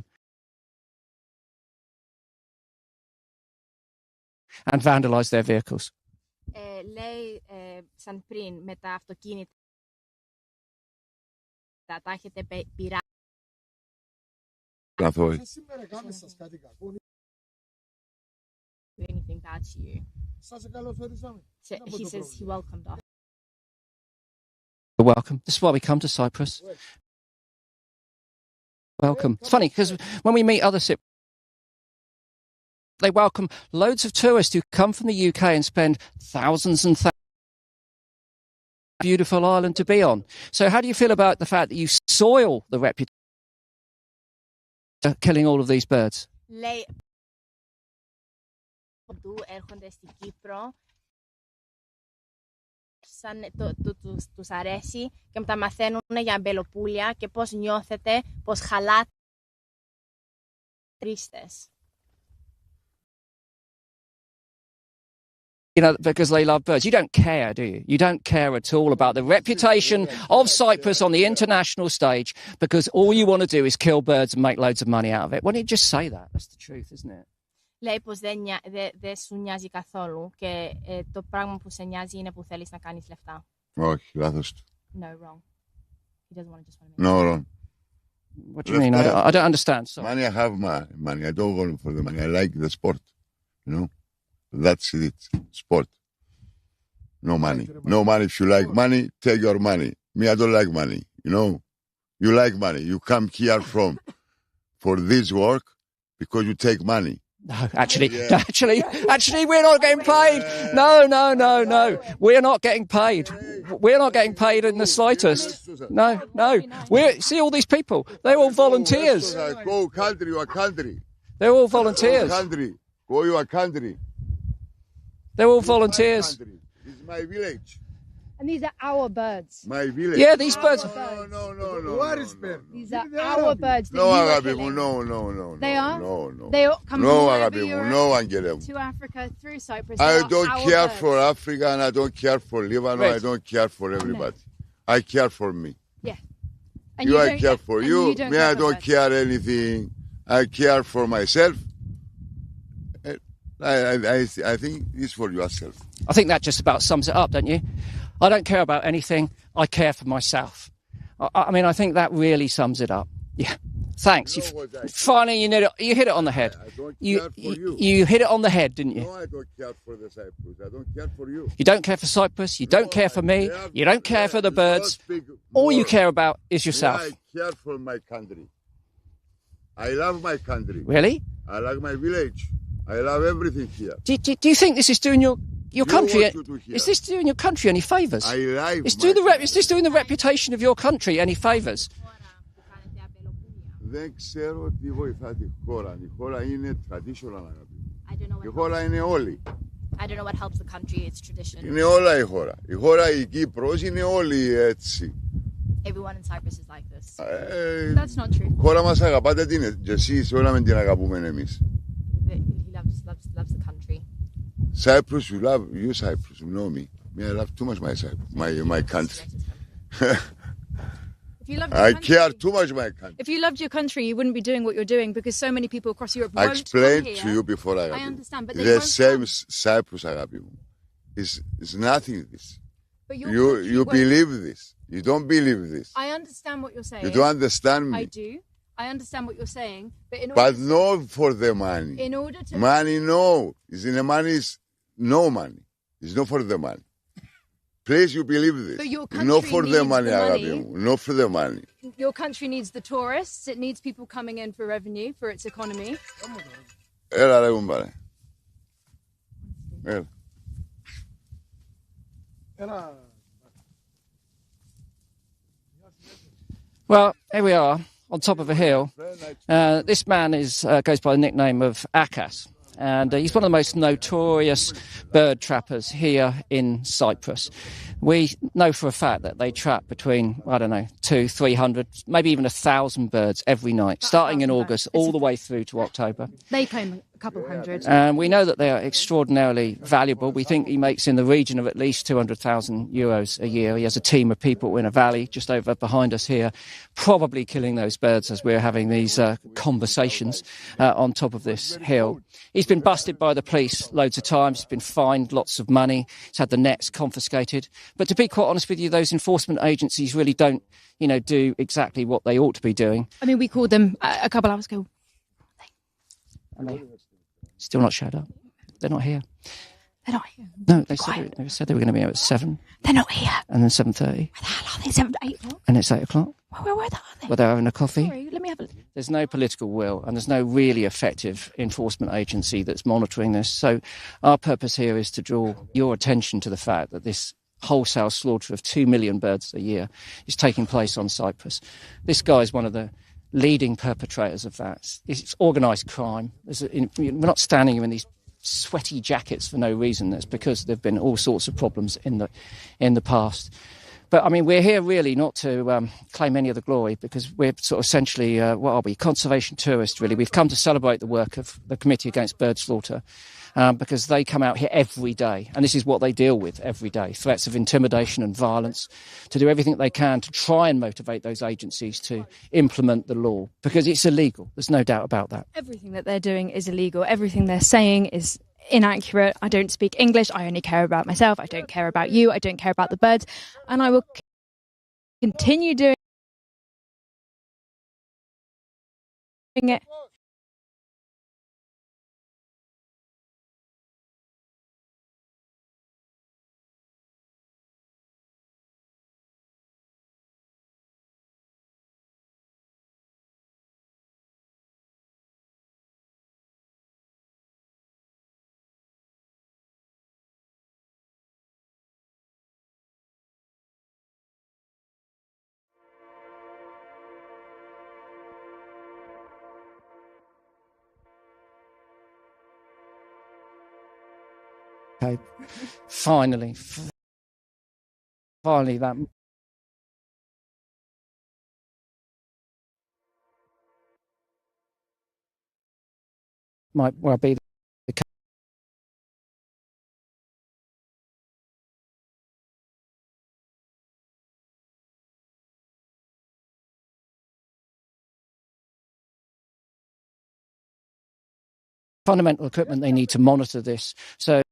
and vandalized their vehicles. Λέει σαν πριν με τα αυτοκίνητα τα έχετε πειράξει. Σήμερα κάνε σας κάτι κακό. Anything bad to you. Σας καλωσορίσαμε. He says he welcomed us. You're welcome. This is why we come to Cyprus. Welcome. It's funny because when we meet other Cypriots, they welcome loads of tourists who come from the UK and spend thousands and thousands. Beautiful island to be on. So how do you feel about the fact that you soil the reputation killing all of these birds? Λέει του έρχονται στην Κύπρο σαν τους αρέσει και μετά μαθαίνουν για αμπελοπούλια και πώς νιώθετε, πώς χαλάτε τρίστες. You know, because they love birds. You don't care, do you? You don't care at all about the reputation of Cyprus on the international stage because all you want to do is kill birds and make loads of money out of it. Why don't you just say that? That's the truth, isn't it? Λέει πως δεν σου νοιάζει καθόλου και το πράγμα που σε νοιάζει είναι που θέλεις να κάνεις λεφτά. Όχι, λάθος του. No, wrong. He doesn't want to just want to make No, wrong. What do you mean? I don't understand. Sorry. Money, I have money. I don't want for the money. I like the sport, you know? That's it. Sport. No money. No money. If you like money, take your money. Me, I don't like money. You know, you like money. You come here for this work because you take money. No, actually, we're not getting paid. No. We're not getting paid. We're not getting paid in the slightest. No. See all these people. They're all volunteers. Go country, your country. They're all volunteers. Country. Go your country. They're all volunteers. This is my village. And these are our birds. My village. Yeah, these birds. No. What is bird? These are our birds. No, Agabimu. No. They are? No. They all come No, from Agabimu. No, Angelem. to Africa through Cyprus. I They are don't our care birds. for Africa and I don't care for Lebanon. Right. I don't care for everybody. I care for me. Yeah. And You, I don't- care for and you. don't Me, care I for don't birds. care anything. I care for myself. I think it's for yourself. I think that just about sums it up, don't you? I don't care about anything. I care for myself. I mean, I think that really sums it up. Yeah. Thanks. Finally, you hit it on the head. I don't care for you. You hit it on the head, didn't you? No, I don't care for the Cyprus. I don't care for you. You don't care for Cyprus. You don't care for me. You don't care for the birds. All you care about is yourself. I care for my country. I love my country. Really? I like my village. I love everything here. Do you think this is doing your country? want you to hear. Is this doing your country any favours? I like Is this doing the reputation of your country any favours? Δεν ξέρω τι βοηθά τη χώρα. Η χώρα είναι traditional, αγαπητοί. I don't know Η what χώρα είναι όλη. I don't know what helps the country. It's tradition. Είναι όλα η χώρα. Η χώρα, η Κύπρος είναι όλη έτσι. Everyone in Cyprus is like this. That's not true. Η χώρα μας αγαπάτε την και εσείς όλα με την αγαπούμε εμείς. He loves the country. Cyprus, you love you Cyprus, you know me. Me, I love too much my Cyprus, my country. If you loved your I country, care too much my country. If you loved your country, you wouldn't be doing what you're doing because so many people across Europe I won't explained come to here. you before, I Agapi. understand, but they The won't same come. Cyprus, Agapi. It's nothing this. But your You country won't. believe this. You don't believe this. I understand what you're saying. You don't understand me. I do. I understand what you're saying, but in order But not for the money. in order to Money, no. It's in the money is no money. It's not for the money. Please, you believe this. But your Not country for the needs money, the Agapi. money. Not for the money. your country needs the tourists. It needs people coming in for revenue for its economy. Έλα ρε κουμπάρε. Έλα. Ένα... Well, here we are. on top of a hill. This man goes by the nickname of Akas, and he's one of the most notorious bird trappers here in Cyprus. We know for a fact that they trap between, 200-300, maybe even 1,000 birds every night, starting in August all the way through to October. They claim a couple hundred. And we know that they are extraordinarily valuable. We think he makes in the region of at least 200,000 euros a year. He has a team of people in a valley just over behind us here, probably killing those birds as we're having these conversations on top of this hill. He's been busted by the police loads of times. He's been fined lots of money. He's had the nets confiscated. But to be quite honest with you, those enforcement agencies really don't, do exactly what they ought to be doing. I mean, we called them a couple hours ago. Still not showed up. They're not here. They're not here. No, they said they were going to be here at 7. They're not here. And then 7:30. Where the hell are they? 7 to 8 o'clock? And it's 8 o'clock. Where are they? Well, they're having a coffee. Sorry, let me have a look. There's no political will and there's no really effective enforcement agency that's monitoring this. So our purpose here is to draw your attention to the fact that this wholesale slaughter of 2 million birds a year is taking place on Cyprus. This guy is one of the leading perpetrators of that. It's organised crime. We're not standing here in these sweaty jackets for no reason. That's because there have been all sorts of problems in the past. But I mean, we're here really not to claim any of the glory, because we're sort of essentially, what are we, conservation tourists really. We've come to celebrate the work of the Committee Against Bird Slaughter, because they come out here every day, and this is what they deal with every day, threats of intimidation and violence, to do everything they can to try and motivate those agencies to implement the law, because it's illegal. There's no doubt about that. Everything that they're doing is illegal. Everything they're saying is inaccurate. I don't speak English. I only care about myself. I don't care about you. I don't care about the birds. And I will continue doing it. Okay, finally, that might well be the case. Fundamental equipment they need to monitor this. So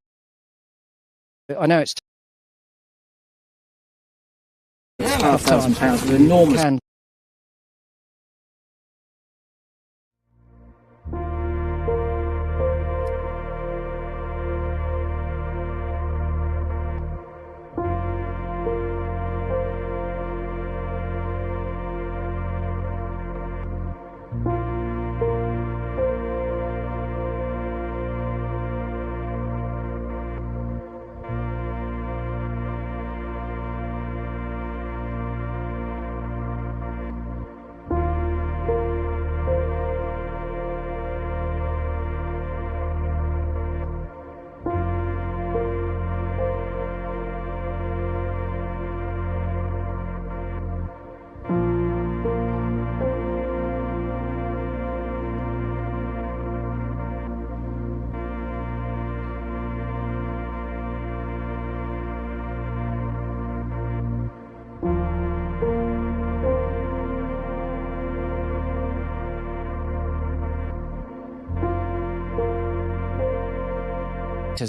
I know it's £12,000, an enormous.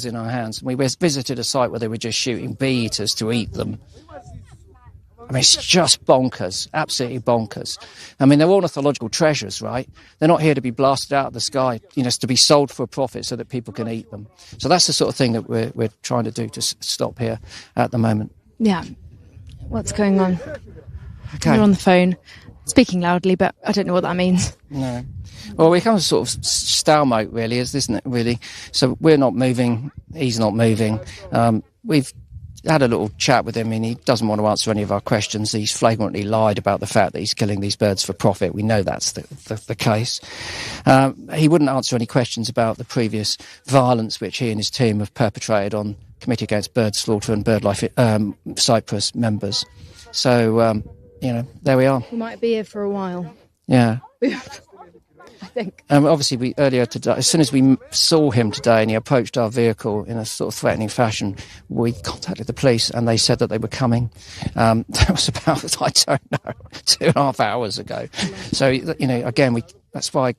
In our hands. We visited a site where they were just shooting bee eaters to eat them. I mean, it's just bonkers, absolutely bonkers. I mean, they're ornithological treasures, right? They're not here to be blasted out of the sky, to be sold for a profit so that people can eat them. So that's the sort of thing that we're trying to do to stop here at the moment. Yeah. What's going on? Okay. You're on the phone, speaking loudly, but I don't know what that means. No. Well, we come to sort of stalemate, really, isn't it, really? So we're not moving, he's not moving. We've had a little chat with him, and he doesn't want to answer any of our questions. He's flagrantly lied about the fact that he's killing these birds for profit. We know that's the case. He wouldn't answer any questions about the previous violence which he and his team have perpetrated on Committee Against Bird Slaughter and BirdLife Cyprus members. So, there we are. He might be here for a while. Yeah. I think. Obviously, earlier today, as soon as we saw him today and he approached our vehicle in a sort of threatening fashion, we contacted the police and they said that they were coming. That was about, I don't know, 2.5 hours ago. So, again, that's why,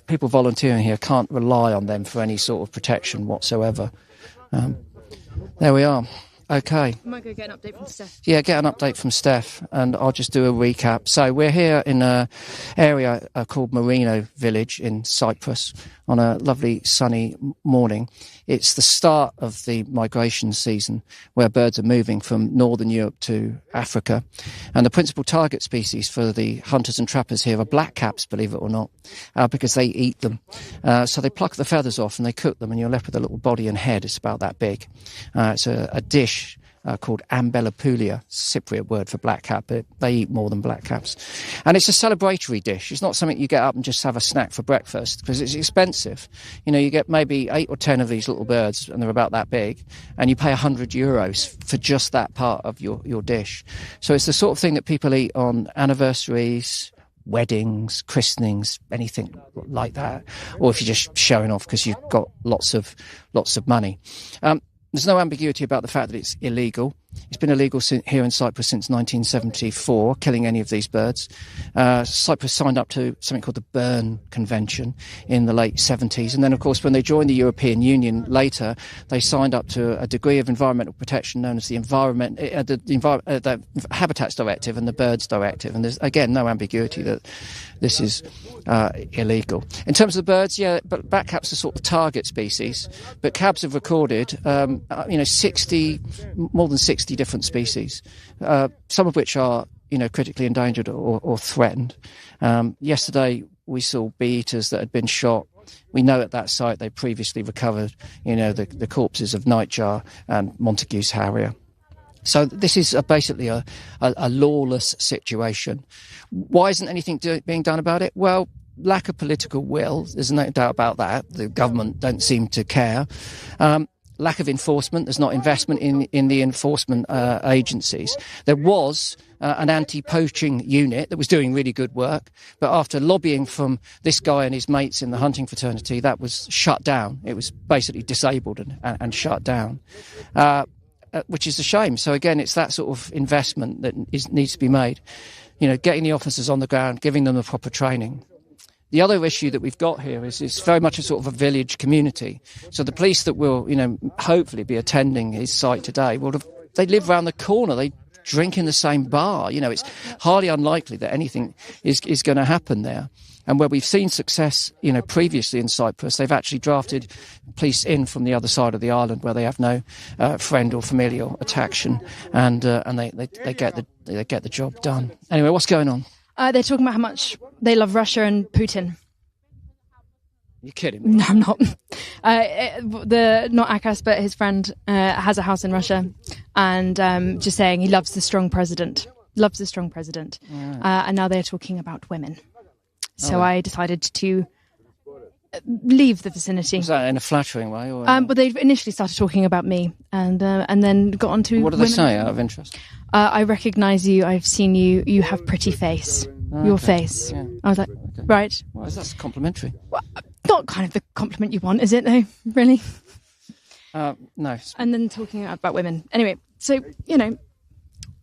people volunteering here can't rely on them for any sort of protection whatsoever. There we are. Okay. I might go get an update from Steph. Yeah, get an update from Steph, and I'll just do a recap. So we're here in an area called Marino Village in Cyprus on a lovely sunny morning. It's the start of the migration season where birds are moving from northern Europe to Africa. And the principal target species for the hunters and trappers here are blackcaps, believe it or not, because they eat them. So they pluck the feathers off and they cook them, and you're left with a little body and head. It's about that big. It's a dish called ambelopoulia, Cypriot word for blackcap, but they eat more than blackcaps. And it's a celebratory dish. It's not something you get up and just have a snack for breakfast, because it's expensive. You get maybe 8 or 10 of these little birds, and they're about that big, and you pay €100 for just that part of your dish. So it's the sort of thing that people eat on anniversaries, weddings, christenings, anything like that, or if you're just showing off because you've got lots of money. There's no ambiguity about the fact that it's illegal. It's been illegal here in Cyprus since 1974, killing any of these birds. Cyprus signed up to something called the Berne Convention in the late 70s. And then, of course, when they joined the European Union later, they signed up to a degree of environmental protection known as the Habitats Directive and the Birds Directive. And there's, again, no ambiguity that this is illegal. In terms of the birds, yeah, but blackcaps are sort of target species. But CABs have recorded, more than 60 different species, some of which are, critically endangered or threatened. Yesterday, we saw bee-eaters that had been shot. We know at that site they previously recovered, the corpses of nightjar and Montague's harrier. So this is basically a lawless situation. Why isn't anything being done about it? Well, lack of political will. There's no doubt about that. The government don't seem to care. Lack of enforcement. There's not investment in the enforcement agencies. There was an anti-poaching unit that was doing really good work, but after lobbying from this guy and his mates in the hunting fraternity, that was shut down. It was basically disabled and shut down, which is a shame. So again, it's that sort of investment that needs to be made. Getting the officers on the ground, giving them the proper training. The other issue that we've got here is very much a sort of a village community. So the police that will, hopefully be attending his site today, they live around the corner. They drink in the same bar. It's highly unlikely that anything is going to happen there. And where we've seen success, previously in Cyprus, they've actually drafted police in from the other side of the island where they have no friend or familial attraction, and they get the job done. Anyway, what's going on? They're talking about how much they love Russia and Putin. You're kidding me. No, I'm not. Not Akas, but his friend has a house in Russia, and just saying he loves the strong president. Loves the strong president. Yeah. And now they're talking about women. So I decided to leave the vicinity. Was that in a flattering way? Or but they initially started talking about me, and then got on to what do women. They say out of interest? I recognise you. I've seen you. You have pretty face. Your face. Yeah. I was like, right. Well, that's complimentary. Well, not kind of the compliment you want, is it? Though, really. No. And then talking about women. Anyway, so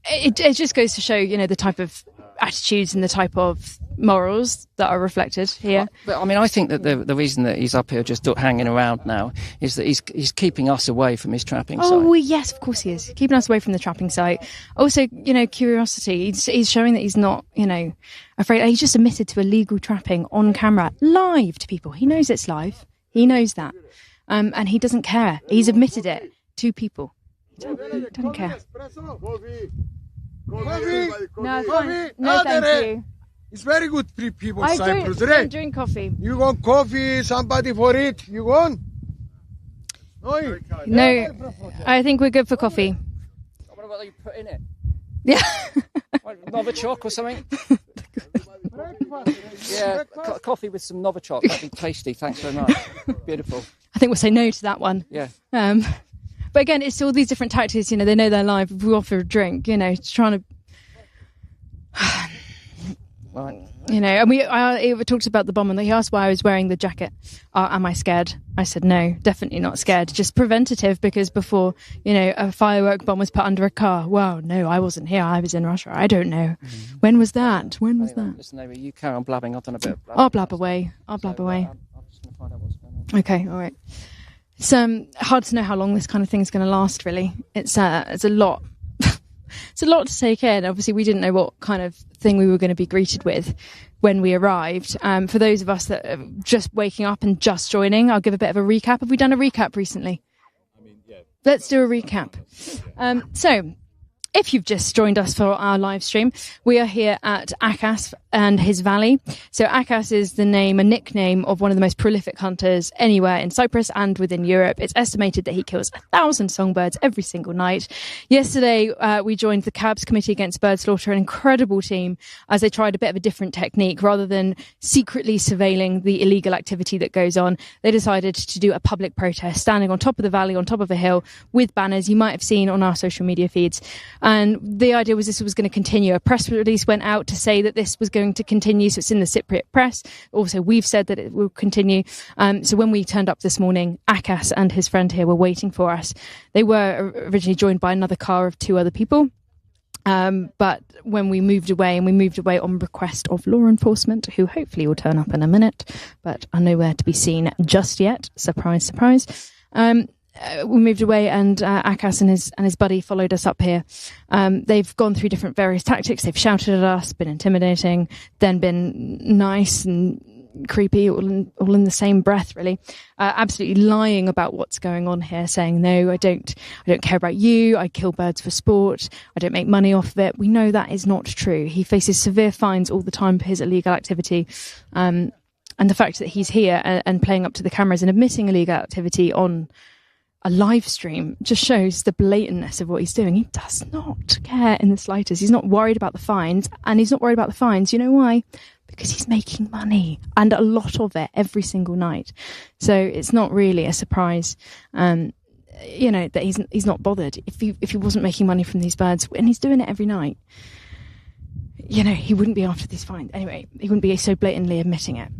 it just goes to show the type of attitudes and the type of morals that are reflected here. But I think that the reason that he's up here just hanging around now is that he's keeping us away from his trapping site. Oh, well, yes, of course he is. Keeping us away from the trapping site. Also, curiosity. He's showing that he's not, afraid. He's just admitted to illegal trapping on camera, live to people. He knows it's live. He knows that. And he doesn't care. He's admitted it to people. He doesn't care. No, fine. No, thank you. It's very good people I Cyprus, don't drink coffee. You want coffee, somebody for it? You want? No, I think we're good for coffee. what you put in it. Yeah. Novichok or something? Yeah, coffee with some Novichok. That'd be tasty. Thanks very much. Beautiful. I think we'll say no to that one. Yeah. But again, it's all these different tactics. You know, they know they're live. If we offer a drink, you know, it's trying to... Right. You know, and I talked about the bomb, and he asked why I was wearing the jacket. Am I scared? I said no, definitely not scared. Just preventative, because before, you know, a firework bomb was put under a car. Well, no, I wasn't here. I was in Russia. I don't know. When was that? Listen, Amy, you carry on blabbing. I've done a bit of blabbing. I'll blab away. I'm just going to find out what's going on. Okay, all right. It's hard to know how long this kind of thing's going to last, really. It's a lot. It's a lot to take in. Obviously, we didn't know what kind of thing we were going to be greeted with when we arrived. For those of us that are just waking up and just joining, I'll give a bit of a recap. Have we done a recap recently? Yeah. Let's do a recap. So, if you've just joined us for our live stream, we are here at Akas and his valley. So Akas is the name, a nickname of one of the most prolific hunters anywhere in Cyprus and within Europe. It's estimated that he kills 1,000 songbirds every single night. Yesterday, we joined the CABS Committee Against Bird Slaughter, an incredible team, as they tried a bit of a different technique. Rather than secretly surveilling the illegal activity that goes on, they decided to do a public protest, standing on top of the valley, on top of a hill, with banners you might have seen on our social media feeds. And the idea was this was going to continue. A press release went out to say that this was going to continue. So it's in the Cypriot press. Also, we've said that it will continue. So when we turned up this morning, Akas and his friend here were waiting for us. They were originally joined by another car of 2 other people. But when we moved away, on request of law enforcement, who hopefully will turn up in a minute, but are nowhere to be seen just yet. Surprise, surprise. We moved away, and Akas and his buddy followed us up here. They've gone through different various tactics. They've shouted at us, been intimidating, then been nice and creepy, all in the same breath, really. Absolutely lying about what's going on here, saying, no, I don't care about you. I kill birds for sport. I don't make money off of it. We know that is not true. He faces severe fines all the time for his illegal activity. And the fact that he's here and playing up to the cameras and admitting illegal activity on a live stream just shows the blatantness of what he's doing. He does not care in the slightest. He's not worried about the fines, and he's not worried about the fines. You know why? Because he's making money, and a lot of it every single night. So it's not really a surprise, you know, that he's not bothered. If he wasn't making money from these birds, and he's doing it every night, you know, he wouldn't be after these fines. Anyway, he wouldn't be so blatantly admitting it.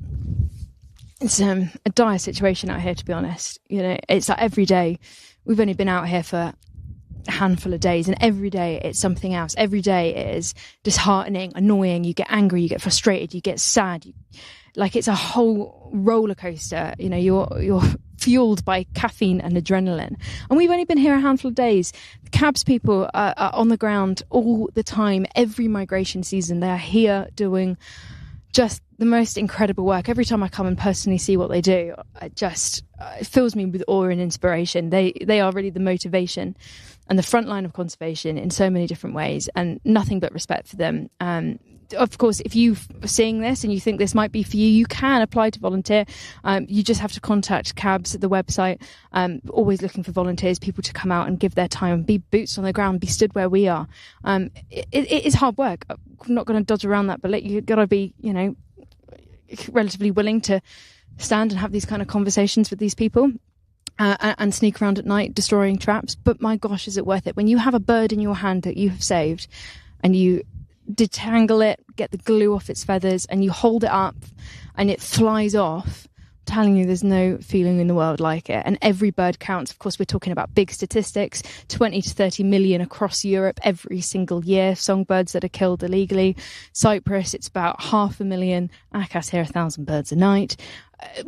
It's a dire situation out here, to be honest. You know, it's like every day. We've only been out here for a handful of days, and every day it's something else. Every day it is disheartening, annoying. You get angry, you get frustrated, you get sad. Like it's a whole roller coaster. You know, you're fueled by caffeine and adrenaline. And we've only been here a handful of days. The CABS people are on the ground all the time. Every migration season, they are here doing just the most incredible work. Every time I come and personally see what they do, it fills me with awe and inspiration. They are really the motivation and the front line of conservation in so many different ways, and nothing but respect for them. Of course, if you're seeing this and you think this might be for you, you can apply to volunteer. You just have to contact CABS at the website. Always looking for volunteers, people to come out and give their time and be boots on the ground, be stood where we are. It is hard work. I'm not going to dodge around that, but you've got to be, you know, relatively willing to stand and have these kind of conversations with these people. And sneak around at night destroying traps. But my gosh, is it worth it? When you have a bird in your hand that you have saved and you detangle it, get the glue off its feathers, and you hold it up and it flies off, I'm telling you, there's no feeling in the world like it. And every bird counts. Of course, we're talking about big statistics, 20 to 30 million across Europe every single year, songbirds that are killed illegally. Cyprus, it's about 500,000. Akas here, 1,000 birds a night.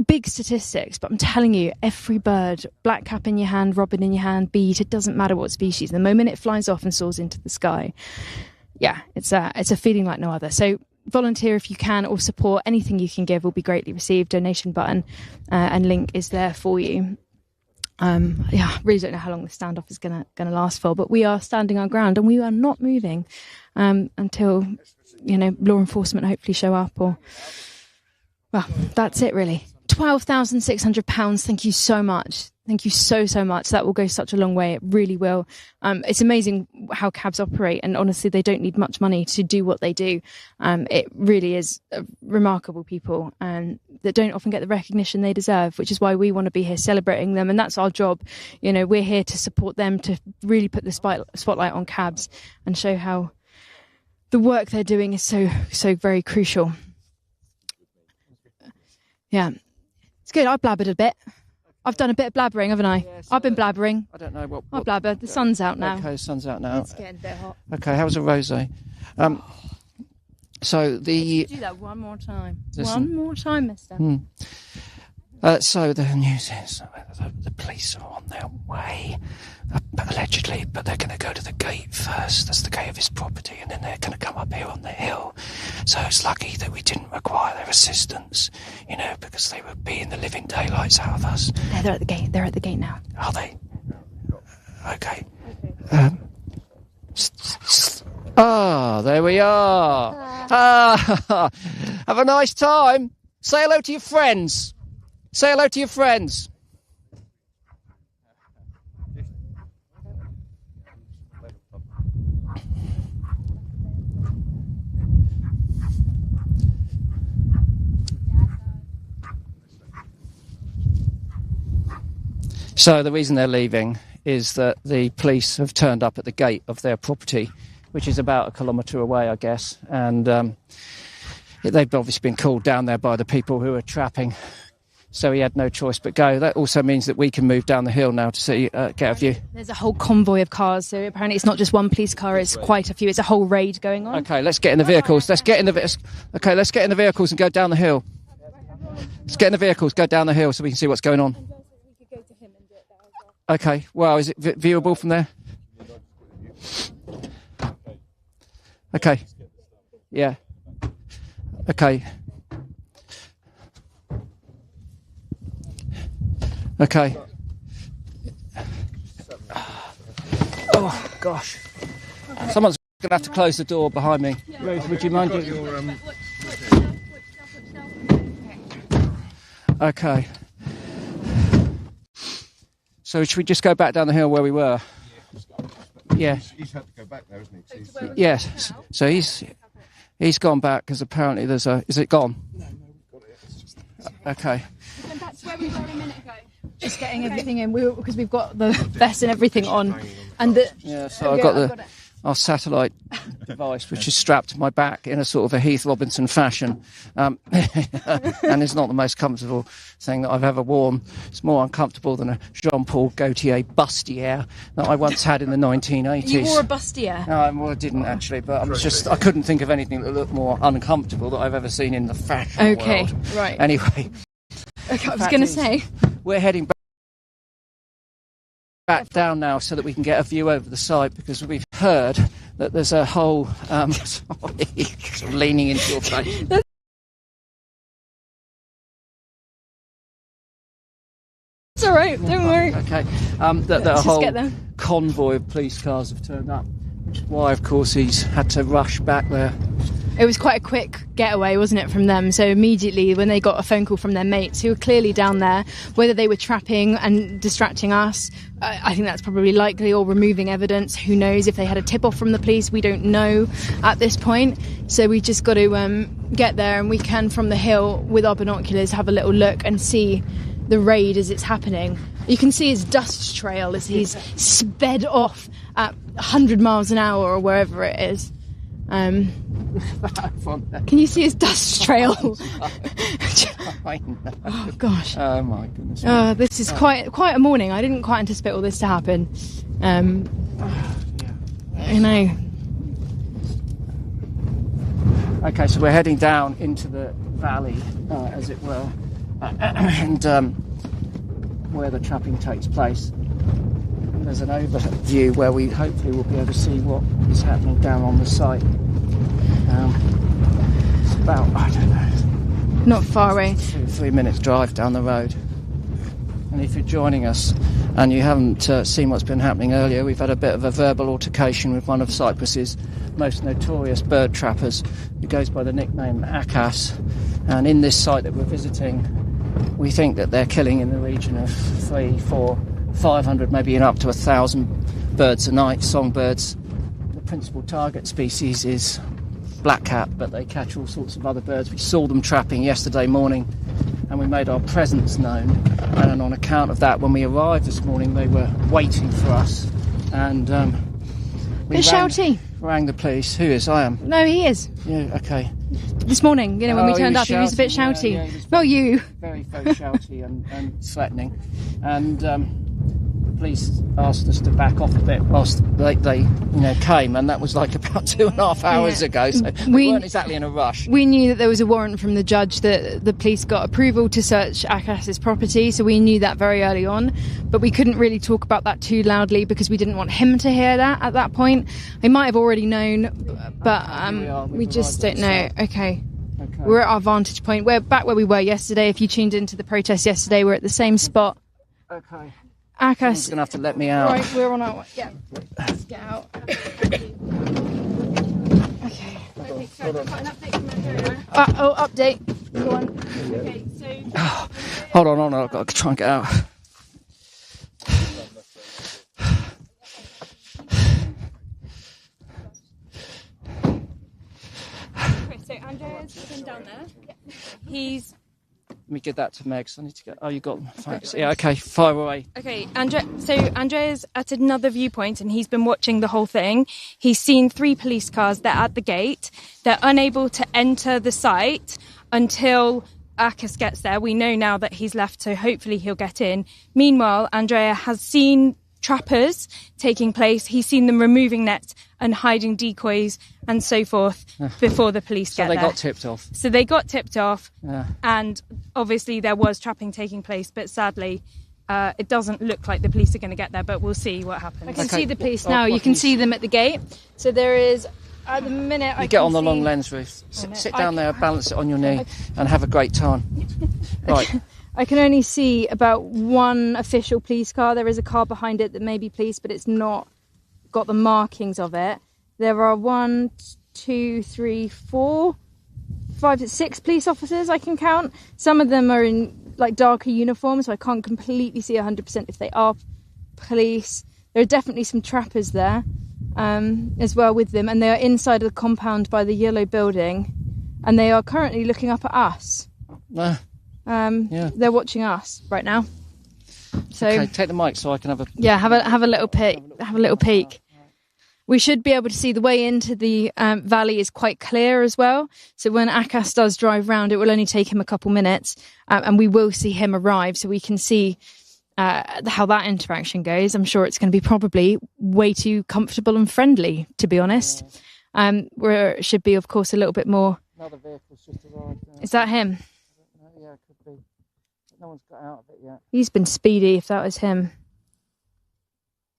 Big statistics, but I'm telling you, every bird, black cap in your hand, robin in your hand, beat, it doesn't matter what species, the moment it flies off and soars into the sky, yeah, it's a feeling like no other. So volunteer if you can, or support. Anything you can give will be greatly received. Donation button and link is there for you. Yeah, really don't know how long the standoff is gonna last for, but we are standing our ground and we are not moving until, you know, law enforcement hopefully show up, or well, that's it really. £12,600. Thank you so much. Thank you so much. That will go such a long way. It really will. It's amazing how cabs operate, and honestly, they don't need much money to do what they do. It really is remarkable people, and that don't often get the recognition they deserve, which is why we want to be here celebrating them. And that's our job. You know, we're here to support them, to really put the spotlight on cabs and show how the work they're doing is so very crucial. Yeah, it's good. I blabbered a bit. I've done a bit of blabbering, haven't I? Yes, I've been blabbering. I don't know what... I blabber. The sun's out now. Okay, the sun's out now. It's getting a bit hot. Okay, how's a rosé? So the... Do that one more time. Listen. One more time, mister. So the news is the police are on their way, allegedly, but they're going to go to the gate first. That's the gate of his property, and then they're going to come up here on the hill. So it's lucky that we didn't require their assistance, you know, because they would be in the living daylights out of us. They're at the gate. They're at the gate now. Are they? Okay. There we are. Have a nice time. Say hello to your friends. Say hello to your friends. So the reason they're leaving is that the police have turned up at the gate of their property, which is about 1 kilometre away, I guess. And they've obviously been called down there by the people who are trapping. So he had no choice but go. That also means that we can move down the hill now to see, get a view. There's a whole convoy of cars, so apparently it's not just one police car, it's quite a few. It's a whole raid going on. Okay, let's get in the vehicles. Let's get in the vehicles and go down the hill. Let's get in the vehicles, go down the hill so we can see what's going on. Okay, well, is it viewable from there? Okay. Yeah. Okay. Okay. Oh, gosh. Someone's going to have to close the door behind me. Rose, would you mind? Okay. So should we just go back down the hill where we were? Yeah. He's had to go back there, isn't he? Yes. So he's gone back because apparently there's a... Is it gone? No, we've got it. It's just... Okay. That's where we were a minute ago. Just getting everything in, because we've got the vest and everything on, and so I've got our satellite device, which is strapped to my back in a sort of a Heath Robinson fashion, and it's not the most comfortable thing that I've ever worn. It's more uncomfortable than a Jean-Paul Gaultier bustier that I once had in the 1980s. You wore a bustier? No, I didn't actually, but I couldn't think of anything that looked more uncomfortable that I've ever seen in the fashion world. Right. Anyway. Okay, I was going to say. We're heading back down now so that we can get a view over the site, because we've heard that there's a whole... sorry, leaning into your face. It's all right, don't worry. Okay. That a whole convoy of police cars have turned up, which is why, of course, he's had to rush back there. It was quite a quick getaway, wasn't it, from them? So immediately when they got a phone call from their mates, who were clearly down there, whether they were trapping and distracting us, I think that's probably likely, or removing evidence. Who knows? If they had a tip-off from the police, we don't know at this point. So we just got to get there, and we can, from the hill, with our binoculars, have a little look and see the raid as it's happening. You can see his dust trail as he's sped off at 100 miles an hour or wherever it is. Can you see his dust trail? I know. Oh gosh. Oh my goodness. This is quite a morning. I didn't quite anticipate all this to happen. You know. Okay, so we're heading down into the valley, as it were, and where the trapping takes place. There's an overview where we hopefully will be able to see what is happening down on the site. It's about, I don't know, not far away. 2-3 minutes drive down the road. And if you're joining us and you haven't seen what's been happening earlier, we've had a bit of a verbal altercation with one of Cyprus's most notorious bird trappers, who goes by the nickname Akas. And in this site that we're visiting, We think that they're killing in the region of 300, 400, 500, maybe even up to 1,000 birds a night, songbirds. The principal target species is blackcap, but they catch all sorts of other birds. We saw them trapping yesterday morning, and we made our presence known. And on account of that, when we arrived this morning, they were waiting for us. And we rang the police. Who is? I am. No, he is. Yeah, okay. This morning, when we turned up, he was a bit shouty. Yeah, he was Not you. Very, very shouty and threatening. And the police asked us to back off a bit whilst they came, and that was like about 2.5 hours ago, so we weren't exactly in a rush. We knew that there was a warrant from the judge, that the police got approval to search Akas's property, so we knew that very early on, but we couldn't really talk about that too loudly because we didn't want him to hear that at that point. He might have already known, but we just don't know. Okay. We're at our vantage point. We're back where we were yesterday. If you tuned into the protest yesterday, we're at the same spot. Okay. Akas. Someone's going to have to let me out. Right, we're on our way. Yeah. Let's get out. Okay. Update. Go on. Okay, so... Hold on, I've got to try and get out. Okay, so Andrea's been down there. He's... Let me give that to Meg. So I need to get. Oh, you got them. Thanks. Yeah. Okay. Fire away. Okay. Andrea's at another viewpoint, and he's been watching the whole thing. He's seen 3 police cars. They're at the gate. They're unable to enter the site until Akas gets there. We know now that he's left, so hopefully he'll get in. Meanwhile, Andrea has seen trappers taking place. He's seen them removing nets and hiding decoys and so forth before the police get there. So they got tipped off. So they got tipped off, Yeah. and obviously there was trapping taking place, but sadly it doesn't look like the police are going to get there, but we'll see what happens. I can see the police now. You can see them at the gate. So there is, at the minute, You get on the long lens, Ruth. Sit down there, balance it on your knee, and have a great time. Right. I can only see about 1 official police car. There is a car behind it that may be police, but it's not got the markings of it. There are 1, 2, 3, 4, 5, 6 police officers I can count. Some of them are in like darker uniforms, so I can't completely see 100% if they are police. There are definitely some trappers there as well with them, and they are inside of the compound by the yellow building, and they are currently looking up at us. They're watching us right now. So Okay, take the mic so I can have a... Yeah, have a little peek. Have a little peek. We should be able to see the way into the valley is quite clear as well. So when Akas does drive round, it will only take him a couple minutes, and we will see him arrive, so we can see how that interaction goes. I'm sure it's going to be probably way too comfortable and friendly, to be honest. Where it should be, of course, a little bit more. Another vehicle's just arrived. Is that him? Yeah, it could be. No one's got out of it yet. He's been speedy, if that was him.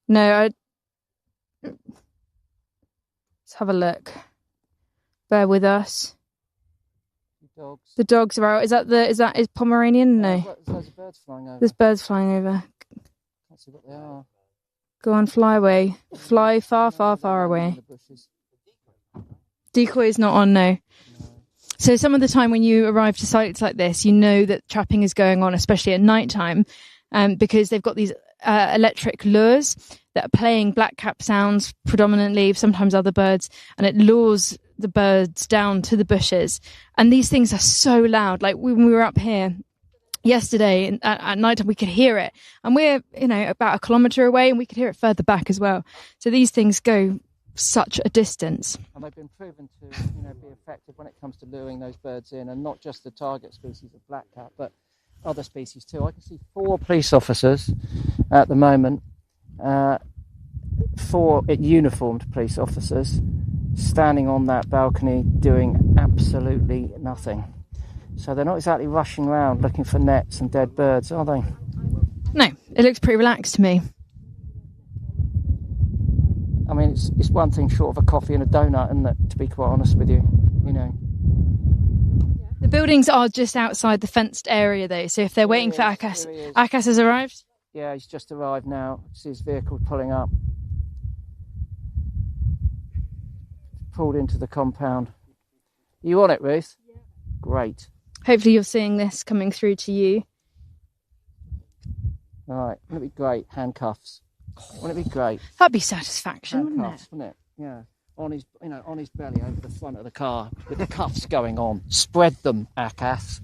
No, let's have a look. Bear with us. Dogs. The dogs are out. Is that Pomeranian? No. There's birds flying over. There's birds flying over. Can't see what they are. Go on, fly away. Fly far, far, far away. Decoy is not on, no. So some of the time when you arrive to sites like this, you know that trapping is going on, especially at night time, because they've got these electric lures that are playing blackcap sounds predominantly, sometimes other birds, and it lures the birds down to the bushes. And these things are so loud. Like when we were up here yesterday at night time, we could hear it, and we're about 1 kilometre away, and we could hear it further back as well. So these things go such a distance. And they've been proven to be effective when it comes to luring those birds in, and not just the target species of blackcap, but other species too. I can see 4 police officers at the moment, 4 uniformed police officers standing on that balcony doing absolutely nothing. So they're not exactly rushing around looking for nets and dead birds, are they? No, it looks pretty relaxed to me. I mean, it's one thing short of a coffee and a donut, isn't it, to be quite honest with you, The buildings are just outside the fenced area, though, so if they're waiting for Akas... Akas has arrived? Yeah, he's just arrived now. See his vehicle pulling up. Pulled into the compound. Are you on it, Ruth? Yeah. Great. Hopefully you're seeing this coming through to you. All right, wouldn't it be great? Handcuffs. Wouldn't it be great? That'd be satisfaction, Handcuffs, wouldn't it? Yeah. On his belly over the front of the car with the cuffs going on. Spread them, Akash.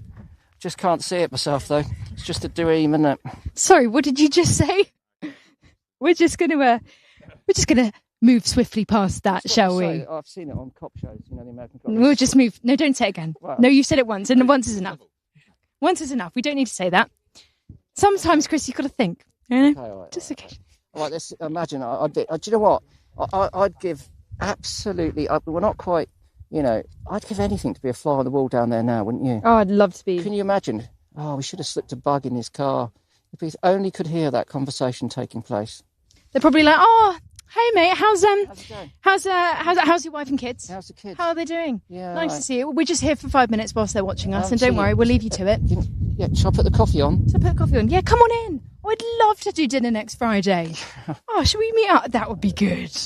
Just can't see it myself though. It's just a dream, isn't it? Sorry, what did you just say? We're just gonna move swiftly past that, shall we? I've seen it on cop shows, the American cop shows. We'll just move. No, don't say it again. Well, no, you've said it once, and once is enough. Once is enough. We don't need to say that. Sometimes, Chris, you've got to think. Okay, all right, just okay. All right, let's imagine. Do you know what? I'd give absolutely. We're not quite. I'd give anything to be a fly on the wall down there now, wouldn't you? Oh, I'd love to be. Can you imagine? Oh, we should have slipped a bug in his car. If he only could hear that conversation taking place. They're probably like, "Oh, hey mate, how's it going? How's your wife and kids? How's the kids? How are they doing? Yeah, nice right. to see you. We're just here for 5 minutes whilst they're watching us, and don't worry, we'll leave you to it. Yeah, shall I put the coffee on? So put the coffee on. Yeah, come on in. Oh, I'd love to do dinner next Friday. Oh, should we meet up? That would be good.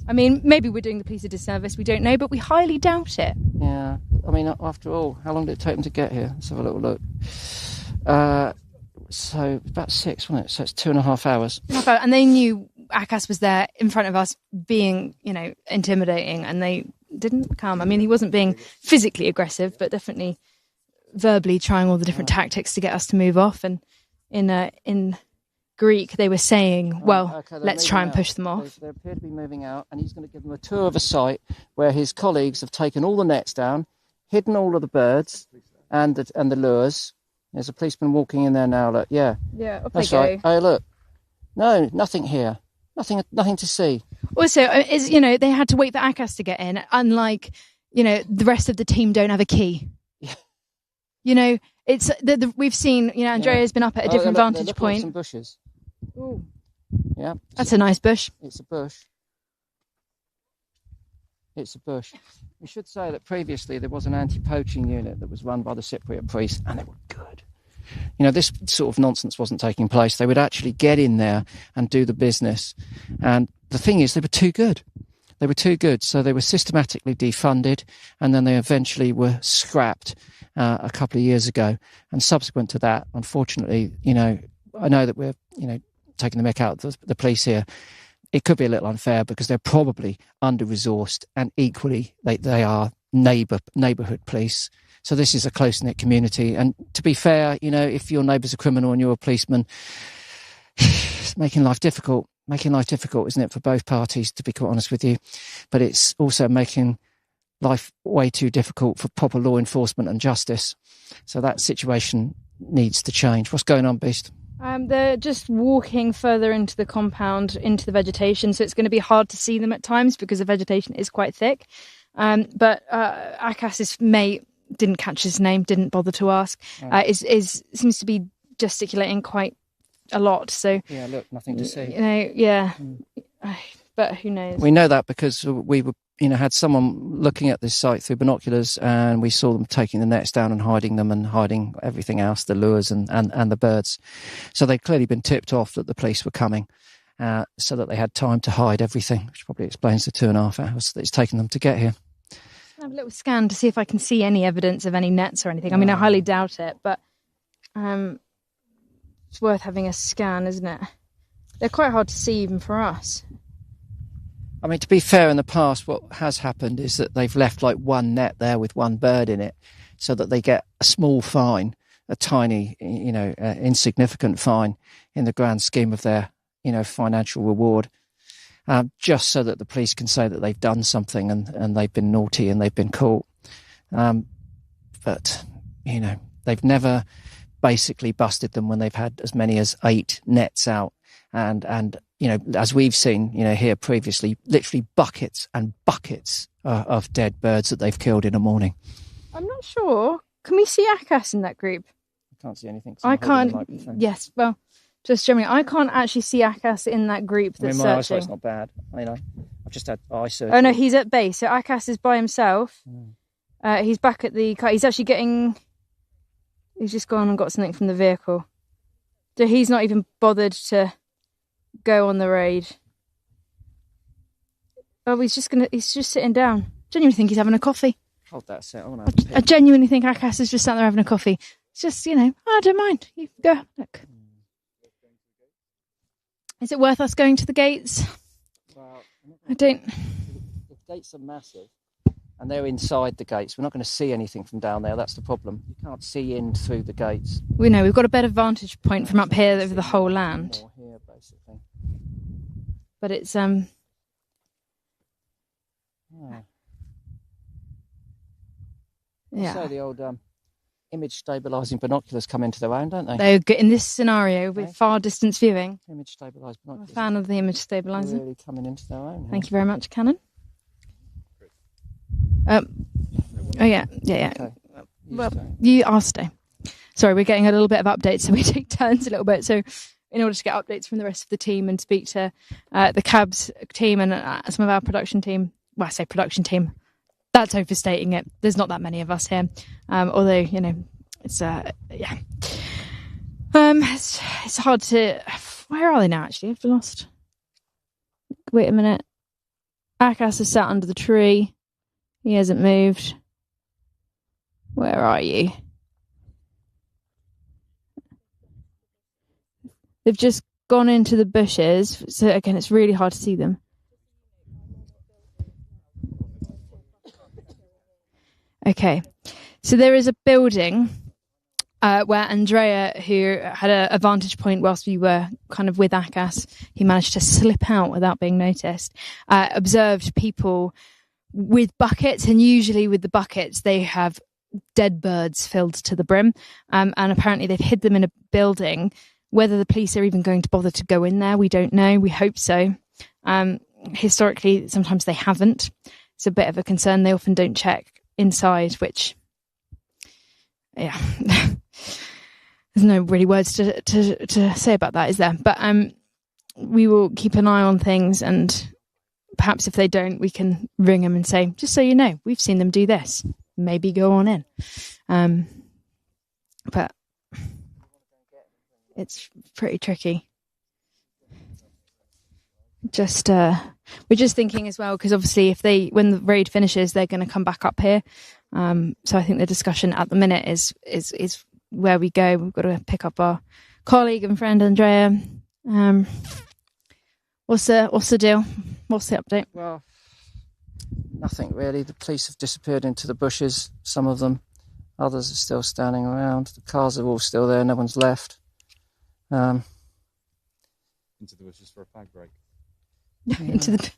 I mean, maybe we're doing the police a disservice. We don't know, but we highly doubt it. Yeah. I mean, after all, how long did it take them to get here? Let's have a little look. So about 6, wasn't it? So it's 2.5 hours. And they knew Akash was there in front of us being, intimidating, and they didn't come. I mean, he wasn't being physically aggressive, but definitely verbally trying all the different tactics to get us to move off. And in Greek, they were saying, let's try and push them off. They appear to be moving out, and he's going to give them a tour of a site where his colleagues have taken all the nets down, hidden all of the birds and the lures. There's a policeman walking in there now. Look, yeah, that's right. Hey, look, no, nothing here, nothing to see. Also, they had to wait for Akash to get in. Unlike, the rest of the team don't have a key. Yeah. It's we've seen. Andrea's been up at a different vantage point. Some bushes. Ooh. Yeah, that's a nice bush. It's a bush. We should say that previously there was an anti-poaching unit that was run by the Cypriot police, and they were good. This sort of nonsense wasn't taking place. They would actually get in there and do the business. And the thing is, they were too good. So they were systematically defunded, and then they eventually were scrapped a couple of years ago. And subsequent to that, unfortunately, I know that we're, taking the mick out of the police here. It could be a little unfair because they're probably under-resourced, and equally they are neighbourhood police. So this is a close-knit community. And to be fair, if your neighbour's a criminal and you're a policeman, it's making life difficult, isn't it, for both parties, to be quite honest with you. But it's also making life way too difficult for proper law enforcement and justice. So that situation needs to change. What's going on, Beast? They're just walking further into the compound, into the vegetation, so it's going to be hard to see them at times because the vegetation is quite thick. But Akash's mate didn't catch his name, didn't bother to ask. Seems to be gesticulating quite a lot. So yeah, look, nothing to see. But who knows? We know that because we were, had someone looking at this site through binoculars, and we saw them taking the nets down and hiding them and hiding everything else, the lures and the birds. So they'd clearly been tipped off that the police were coming, so that they had time to hide everything, which probably explains the 2.5 hours that it's taken them to get here. I'll have a little scan to see if I can see any evidence of any nets or anything. I mean, I highly doubt it, but it's worth having a scan, isn't it? They're quite hard to see even for us. I mean, to be fair, in the past, what has happened is that they've left like one net there with one bird in it, so that they get a small fine, a tiny, insignificant fine in the grand scheme of their, financial reward, just so that the police can say that they've done something and they've been naughty and they've been caught. But, they've never basically busted them when they've had as many as 8 nets out. And as we've seen, here previously, literally buckets and buckets of dead birds that they've killed in a morning. I'm not sure. Can we see Akash in that group? I can't see anything. I can't. Yes, well, just generally, I can't actually see Akash in that group that's my searching. eyesight's not bad. I've just had eye surgery. Oh no, he's at base. So Akash is by himself. He's back at the car. He's actually getting. He's just gone and got something from the vehicle. So he's not even bothered to go on the raid. Oh, he's just sitting down. Don't even think he's having a coffee. Hold that a sec. I genuinely think Akas is just sat there having a coffee. It's just, I don't mind. You go have a look. Is it worth us going to the gates? Well, I don't. The gates are massive, and they're inside the gates. We're not going to see anything from down there. That's the problem. You can't see in through the gates. We know we've got a better vantage point from up here over the whole land. More here, basically. But it's Yeah. Yeah. So the old image stabilising binoculars come into their own, don't they? They're good in this scenario with far distance viewing. Image stabilised I'm a binoculars. fan of the image stabiliser. Really coming into their own. Thank you very much, Canon. Oh yeah. Okay. Well, I'll stay. Sorry, we're getting a little bit of updates, so we take turns a little bit. So, in order to get updates from the rest of the team and speak to the cabs team and some of our production team. Well, I say production team. That's overstating it. There's not that many of us here, although it's yeah. It's hard to. Where are they now? Actually, I've lost. Wait a minute. Akas is sat under the tree. He hasn't moved. Where are you? They've just gone into the bushes, so again, it's really hard to see them. Okay, so there is a building where Andrea, who had a vantage point whilst we were kind of with Akas, he managed to slip out without being noticed, observed people with buckets, and usually with the buckets they have dead birds filled to the brim, and apparently they've hid them in a building. Whether the police are even going to bother to go in there, we don't know. We hope so. Historically, sometimes they haven't. It's a bit of a concern. They often don't check inside, which, yeah, there's no really words to say about that, is there? But we will keep an eye on things, and perhaps if they don't, we can ring them and say, just so you know, we've seen them do this. Maybe go on in. But it's pretty tricky. We're just thinking as well, because obviously when the raid finishes, they're going to come back up here. So I think the discussion at the minute is where we go. We've got to pick up our colleague and friend Andrea. What's the deal? What's the update? Well, nothing really. The police have disappeared into the bushes, some of them. Others are still standing around. The cars are all still there. No one's left. Into the bushes for a fag break. Into the.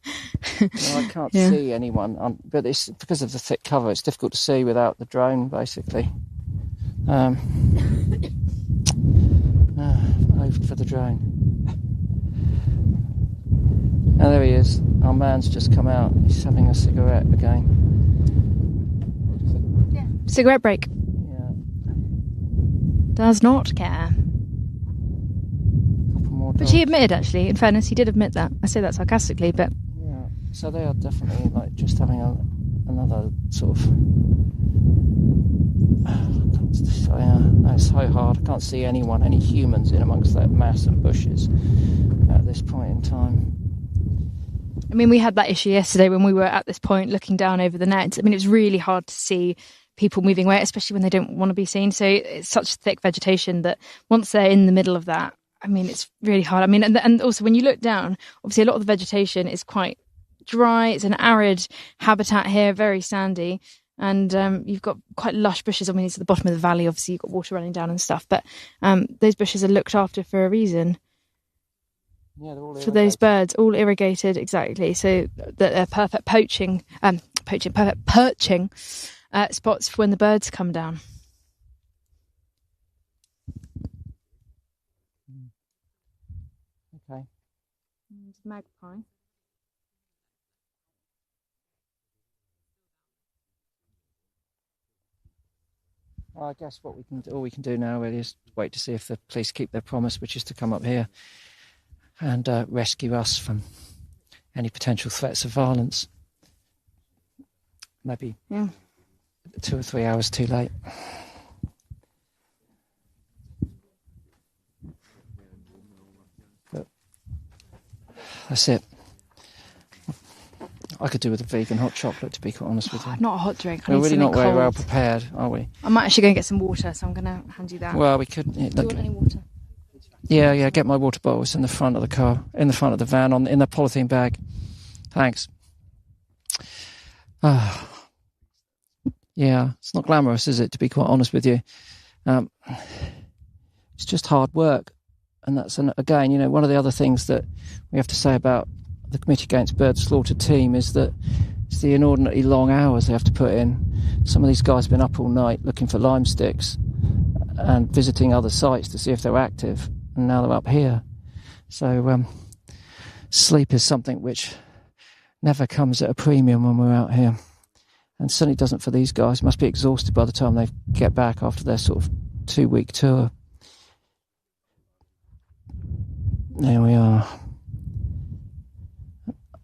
I can't see anyone, but it's because of the thick cover. It's difficult to see without the drone, basically. Over for the drone. Oh, there he is. Our man's just come out. He's having a cigarette again. Yeah. Cigarette break. Yeah. Does not care. But he admitted, actually, in fairness, he did admit that. I say that sarcastically, but... Yeah, so they are definitely just having another sort of... No, it's so hard. I can't see any humans in amongst that mass of bushes at this point in time. I mean, we had that issue yesterday when we were at this point looking down over the net. I mean, it was really hard to see people moving away, especially when they don't want to be seen. So it's such thick vegetation that once they're in the middle of that, I mean, it's really hard. I mean, and also when you look down, obviously a lot of the vegetation is quite dry. It's an arid habitat here, very sandy. And you've got quite lush bushes. I mean, it's at the bottom of the valley. Obviously, you've got water running down and stuff. But those bushes are looked after for a reason. Yeah, they're all for those birds, all irrigated, exactly. So that they're perfect perching spots for when the birds come down. Okay. There's magpie. Well, I guess all we can do now really is wait to see if the police keep their promise, which is to come up here and rescue us from any potential threats of violence. Maybe 2 or 3 hours too late. But that's it. I could do with a vegan hot chocolate, to be quite honest with you. Not a hot drink. We're really not very well prepared, are we? I might actually go and get some water, so I'm going to hand you that. Well, we could. Do you want any water? Yeah. Get my water bottles in the front of the car, in the front of the van, in the polythene bag. Thanks. Yeah, it's not glamorous, is it? To be quite honest with you, it's just hard work, and that's again, one of the other things that we have to say about the Committee Against Bird Slaughter team is that it's the inordinately long hours they have to put in. Some of these guys have been up all night looking for lime sticks and visiting other sites to see if they're active, and now they're up here. So sleep is something which never comes at a premium when we're out here, and certainly doesn't for these guys. Must be exhausted by the time they get back after their sort of 2-week tour. There we are.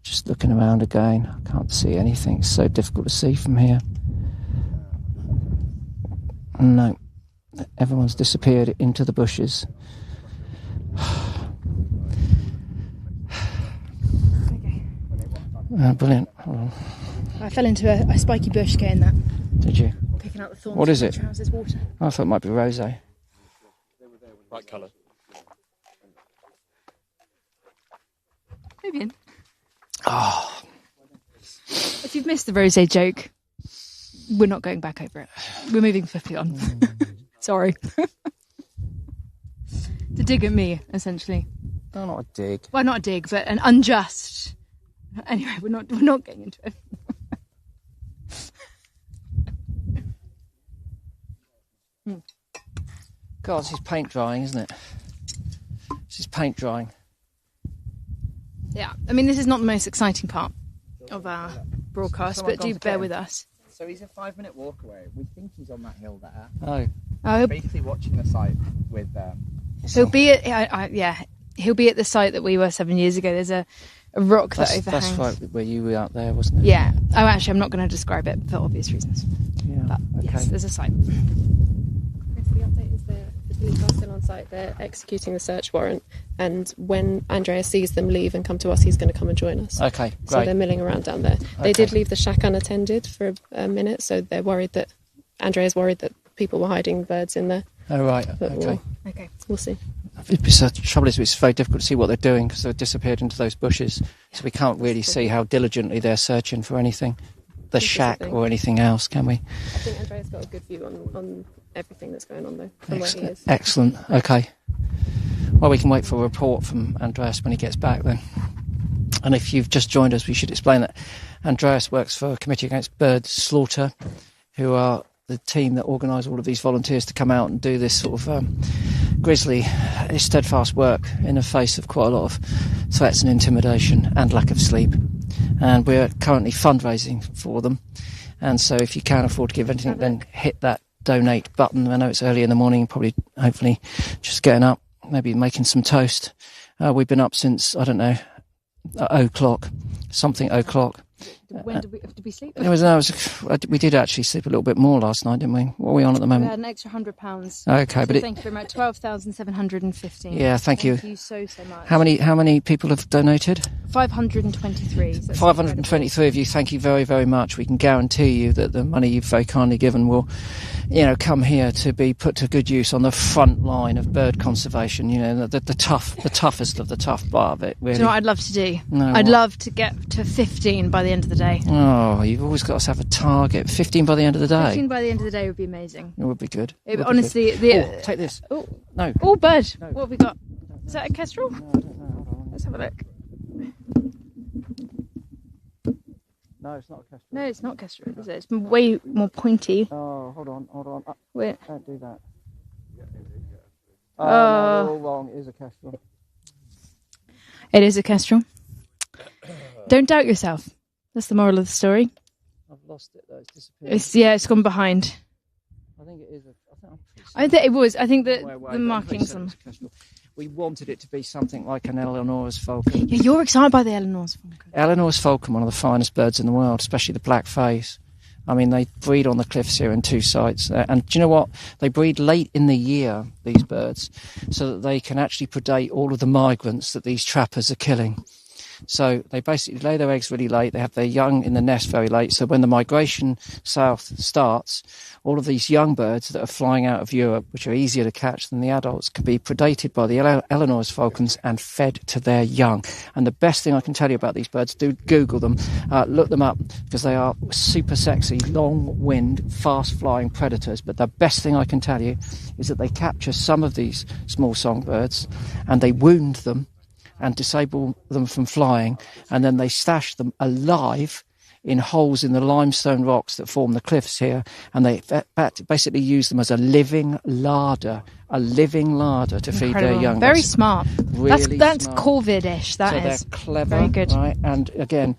Just looking around again. I can't see anything. It's so difficult to see from here. No. Everyone's disappeared into the bushes. Brilliant. Hold on. I fell into a spiky bush getting that. Did you? Picking out the thorns. What is it? Trousers, water. I thought it might be rosé. Right colour. Maybe. Oh. If you've missed the rosé joke, we're not going back over it. We're moving swiftly on. Sorry. To dig at me, essentially. No, not a dig. Well, not a dig, but an unjust. Anyway, we're not getting into it. God, this is paint drying, isn't it? This is paint drying. Yeah, I mean, this is not the most exciting part of our broadcast, but do bear with us. So he's a 5-minute walk away. We think he's on that hill there. Oh. Basically watching the site with... He'll be at he'll be at the site that we were 7 years ago. There's a rock that overhangs. That's right, where you were out there, wasn't it? Yeah. Oh, actually, I'm not going to describe it for obvious reasons. Yeah. But yes, there's a site. Chris, the update is the police are still on site. They're executing the search warrant, and when Andreas sees them leave and come to us, he's going to come and join us. Okay, great. So they're milling around down there. They did leave the shack unattended for a minute, so they're worried that Andrea's worried that people were hiding birds in there. Oh, right. But Okay. We'll see. The trouble is, it's very difficult to see what they're doing because they've disappeared into those bushes, so we can't really see how diligently they're searching for anything, the shack or anything else, can we? I think Andrea's got a good view on everything that's going on, though, from where he is. Excellent. Okay. Well, we can wait for a report from Andreas when he gets back then. And if you've just joined us, we should explain that Andreas works for Committee Against Bird Slaughter, who are the team that organise all of these volunteers to come out and do this sort of grisly, steadfast work in the face of quite a lot of threats and intimidation and lack of sleep. And we're currently fundraising for them. And so if you can afford to give anything, then hit that donate button. I know it's early in the morning, probably, hopefully, just getting up, maybe making some toast. We've been up since, I don't know, o'clock. When did we sleep? We did actually sleep a little bit more last night, didn't we? What are we on at the moment? We had an extra £100. Okay, so but thank you very much. 12,715. Yeah, thank you. Thank you so much. How many people have donated? 523. So 523 of you. Thank you very, very much. We can guarantee you that the money you've very kindly given will, come here to be put to good use on the front line of bird conservation. The toughest of the tough part of it. Really. Do you know what I'd love to do? No, I'd love to get to 15 by the end of the day. Oh, you've always got to have a target. 15 by the end of the day. 15 by the end of the day would be amazing. It would be good. Honestly, take this. Oh no. Oh, bird. No. What have we got? Is that a kestrel? No, I don't know. Hold on. Let's have a look. No, it's not a kestrel. No, it's not kestrel, is it? It's way more pointy. Oh, hold on. Wait. Don't do that. No, we're all wrong. It is a kestrel. It is a kestrel. Don't doubt yourself. That's the moral of the story. I've lost it though. It's disappeared. It's gone behind. I think it is. I think it was. I think that the markings on. We wanted it to be something like an Eleanor's falcon. Yeah, you're excited by the Eleanor's falcon. Eleanor's falcon, one of the finest birds in the world, especially the black face. I mean, they breed on the cliffs here in 2 sites. And do you know what? They breed late in the year, these birds, so that they can actually predate all of the migrants that these trappers are killing. So they basically lay their eggs really late. They have their young in the nest very late. So when the migration south starts, all of these young birds that are flying out of Europe, which are easier to catch than the adults, can be predated by the Eleanor's falcons and fed to their young. And the best thing I can tell you about these birds, do Google them, look them up, because they are super sexy, long-winged, fast-flying predators. But the best thing I can tell you is that they capture some of these small songbirds and they wound them and disable them from flying, and then they stash them alive in holes in the limestone rocks that form the cliffs here, and they basically use them as a living larder to feed their young. Very smart. Really that's smart. Corvidish. That so is they're clever, very good. right? And again,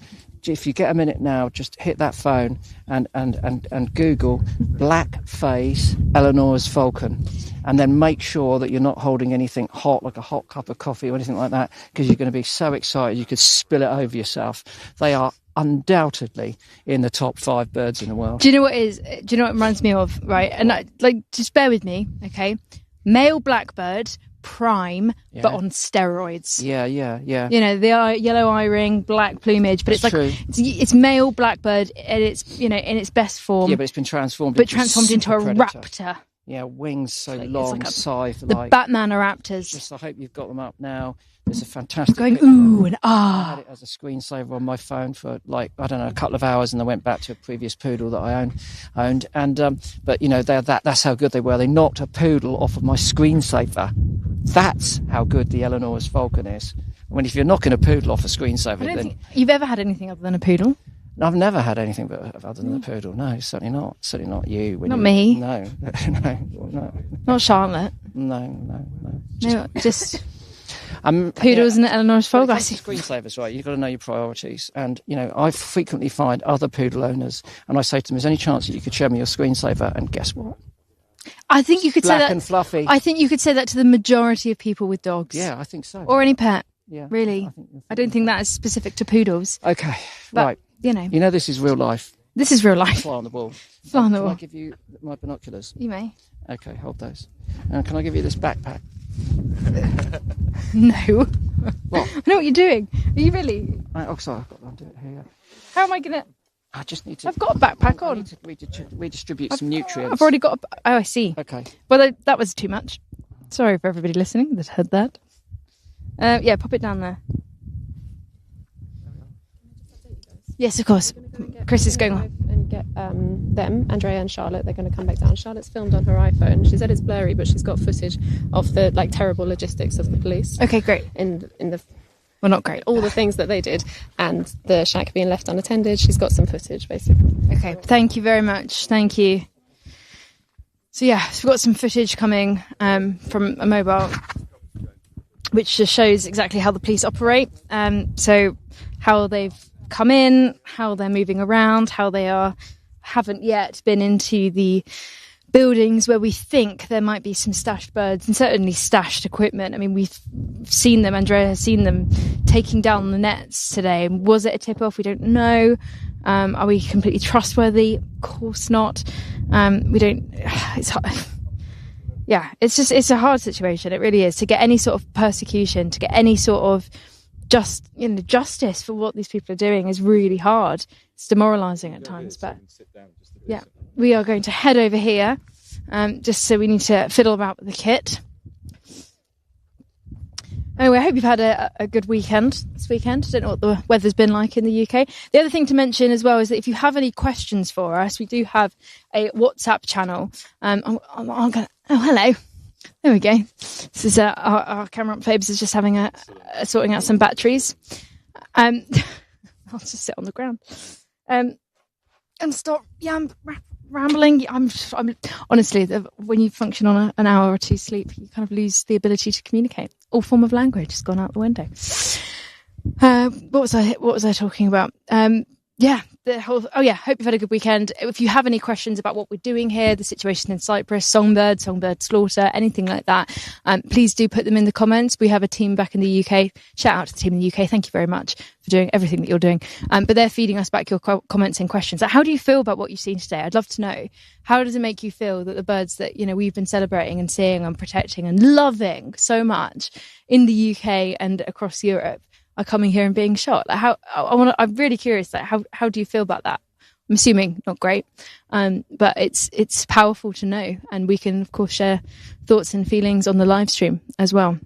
if you get a minute now, just hit that phone and Google black phase Eleanor's falcon, and then make sure that you're not holding anything hot, like a hot cup of coffee or anything like that, because you're going to be so excited you could spill it over yourself. They are undoubtedly in the top 5 birds in the world. Do you know what it reminds me of? Right, and just bear with me, okay? Male blackbird, prime, but on steroids. Yeah. You know, they are yellow eye-ring, black plumage, but it's male blackbird, and it's in its best form. Yeah, but it's been transformed. Into a raptor. Yeah, wings so long, scythe the Batman raptors. Just, I hope you've got them up now. There's a fantastic. Going ooh and ah. I had it as a screensaver on my phone for a couple of hours, and I went back to a previous poodle that I owned. And but that's how good they were. They knocked a poodle off of my screensaver. That's how good the Eleanor's falcon is. If you're knocking a poodle off a screensaver, I don't think you've ever had anything other than a poodle. I've never had anything other than a poodle. No, certainly not. Certainly not you. Not me. No. Not Charlotte. No. Just poodles and Eleanor's falcon. Screensavers, right? You've got to know your priorities. And I frequently find other poodle owners, and I say to them, "Is there any chance that you could show me your screensaver?" And guess what? I think you could say that. Black and fluffy. I think you could say that to the majority of people with dogs. Yeah, I think so. Or any pet. Yeah, really. I don't think that is specific to poodles. Okay, but, right. This is real life. This is real life. Fly on the wall. Fly on the wall. Can I give you my binoculars? You may. Okay, hold those. And can I give you this backpack? No. What? I know what you're doing. Are you really? Sorry, I'll do it here. How am I going to... I just need to... I've got a backpack on. I need to redistribute some nutrients. I've already got... Oh, I see. Okay. Well, that was too much. Sorry for everybody listening that heard that. Pop it down there. Yes, of course. Chris is going on. And get them, Andrea and Charlotte, they're going to come back down. Charlotte's filmed on her iPhone. She said it's blurry, but she's got footage of the terrible logistics of the police. Okay, great. In the... Well, not great. All the things that they did, and the shack being left unattended. She's got some footage, basically. Okay, thank you very much. Thank you. So we've got some footage coming from a mobile, which just shows exactly how the police operate. So how they've come in, how they're moving around, how they haven't yet been into the buildings where we think there might be some stashed birds and certainly stashed equipment. I mean, we've seen them, Andrea has seen them taking down the nets today. Was it a tip-off? We don't know. Are we completely trustworthy? Of course not. We don't... It's hard. Yeah, it's a hard situation. It really is. To get any sort of persecution, to get any sort of justice for what these people are doing is really hard. It's demoralising at times, but we are going to head over here, just so we need to fiddle about with the kit. Anyway, I hope you've had a good weekend this weekend. I don't know what the weather's been like in the UK. The other thing to mention as well is that if you have any questions for us, we do have a WhatsApp channel. Oh, hello. There we go. This is our camera up. Fabes is just having sorting out some batteries. I'll just sit on the ground and stop. Yeah, I'm rambling. I'm honestly, when you function on an hour or two sleep, you kind of lose the ability to communicate. All form of language has gone out the window. What was I talking about? Hope you've had a good weekend. If you have any questions about what we're doing here, the situation in Cyprus, songbird slaughter, anything like that, please do put them in the comments. We have a team back in the UK. Shout out to the team in the UK. Thank you very much for doing everything that you're doing. But they're feeding us back your comments and questions. How do you feel about what you've seen today? I'd love to know. How does it make you feel that the birds that we've been celebrating and seeing and protecting and loving so much in the UK and across Europe are coming here and being shot. Like I'm really curious. Like how do you feel about that? I'm assuming not great, but it's powerful to know, and we can of course share thoughts and feelings on the live stream as well.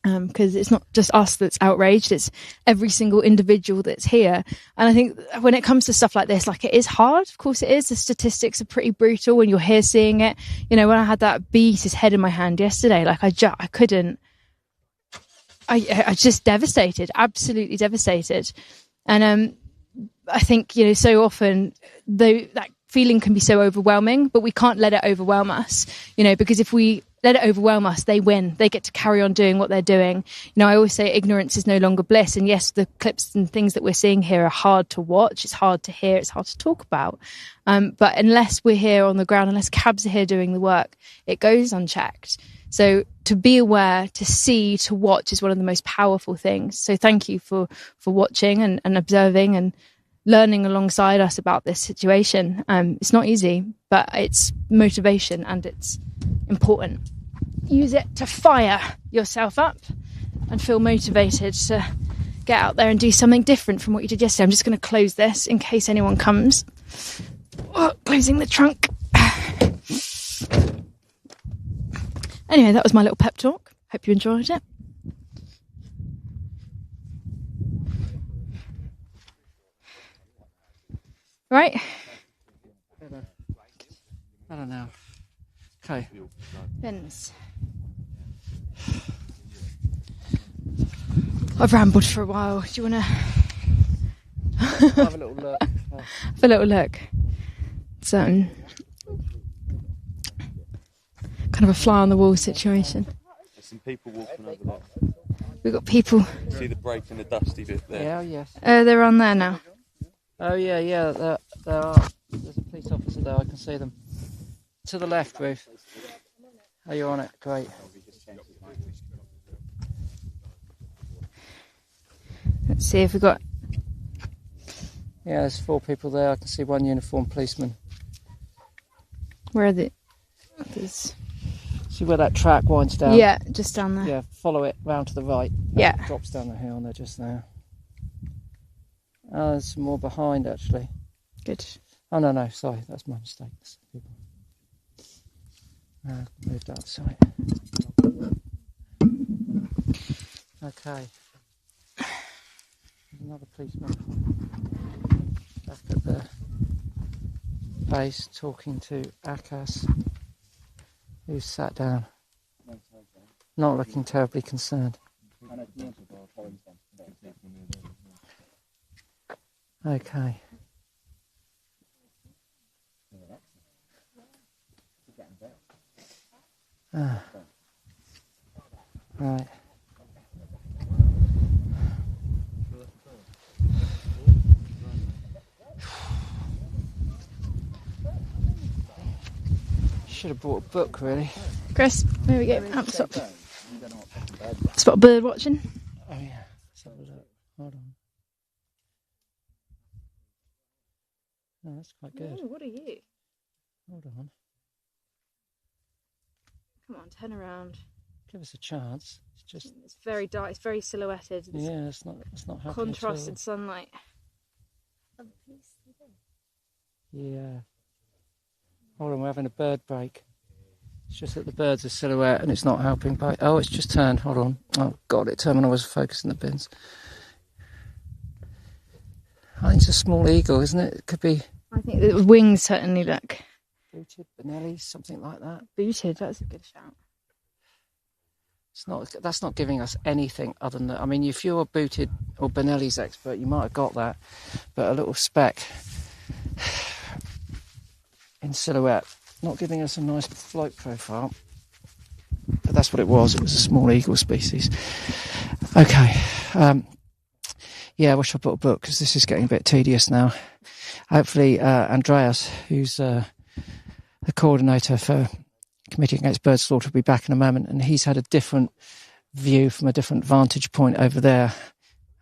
Because it's not just us that's outraged, it's every single individual that's here. And I think when it comes to stuff like this, like, it is hard. Of course it is. The statistics are pretty brutal when you're here seeing it. You know, when I had that bee eat his head in my hand yesterday, like I just devastated, absolutely devastated. And I think, you know, so often that feeling can be so overwhelming, but we can't let it overwhelm us, you know, because if we let it overwhelm us, they win. They get to carry on doing what they're doing. You know, I always say ignorance is no longer bliss. And yes, the clips and things that we're seeing here are hard to watch. It's hard to hear. It's hard to talk about. But unless we're here on the ground, unless cabs are here doing the work, it goes unchecked. So to be aware, to see, to watch is one of the most powerful things. So thank you for watching and observing and learning alongside us about this situation. It's not easy, but it's motivation and it's important. Use it to fire yourself up and feel motivated to get out there and do something different from what you did yesterday. I'm just going to close this in case anyone comes. Oh, closing the trunk. Anyway, that was my little pep talk. Hope you enjoyed it. Right. I don't know. Okay. Bins. I've rambled for a while. Do you want to have a little look? Have a little look. It's kind of a fly on the wall situation. There's some people walking over there. We've got people. See the break in the dusty bit there? Yeah, yes. They're on there now. Oh yeah, there are. There's a police officer there. I can see them. To the left, Ruth. Oh, you're on it. Great. Let's see if we've got... Yeah, there's 4 people there. I can see 1 uniformed policeman. Where are the others? See where that track winds down? Yeah, just down there. Yeah, follow it round to the right. Yeah. It drops down the hill and they're just there. Oh, there's some more behind, actually. Good. Oh, no, sorry. That's my mistake. Moved out of sight. Okay. There's another policeman back at the base talking to Akas, who's sat down, not looking terribly concerned. Okay. Right. Should have brought a book, really. Chris, there we go. Up top. Spot a bird watching. Oh yeah. Let's have a look. Hold on. Oh, that's quite good. Ooh, what are you? Hold on. Come on, turn around. Give us a chance. It's very dark. It's very silhouetted. Yeah, it's not happening. Contrasted sunlight. Yeah. Hold on, we're having a bird break. It's just that the bird's a silhouette and it's not helping. Oh, it's just turned. Hold on. Oh God, it turned when I was focusing the bins. I think it's a small eagle, isn't it? It could be. I think the wings certainly look. Booted, Benelli, something like that. Booted, that's a good shout. That's not giving us anything other than that. I mean, if you're a booted or Benelli's expert, you might have got that. But a little speck in silhouette, not giving us a nice flight profile. But that's what it was. It was a small eagle species. Okay. Yeah, I wish I bought a book because this is getting a bit tedious now. Hopefully, Andreas, who's the coordinator for Committee Against Bird Slaughter, will be back in a moment, and he's had a different view from a different vantage point over there,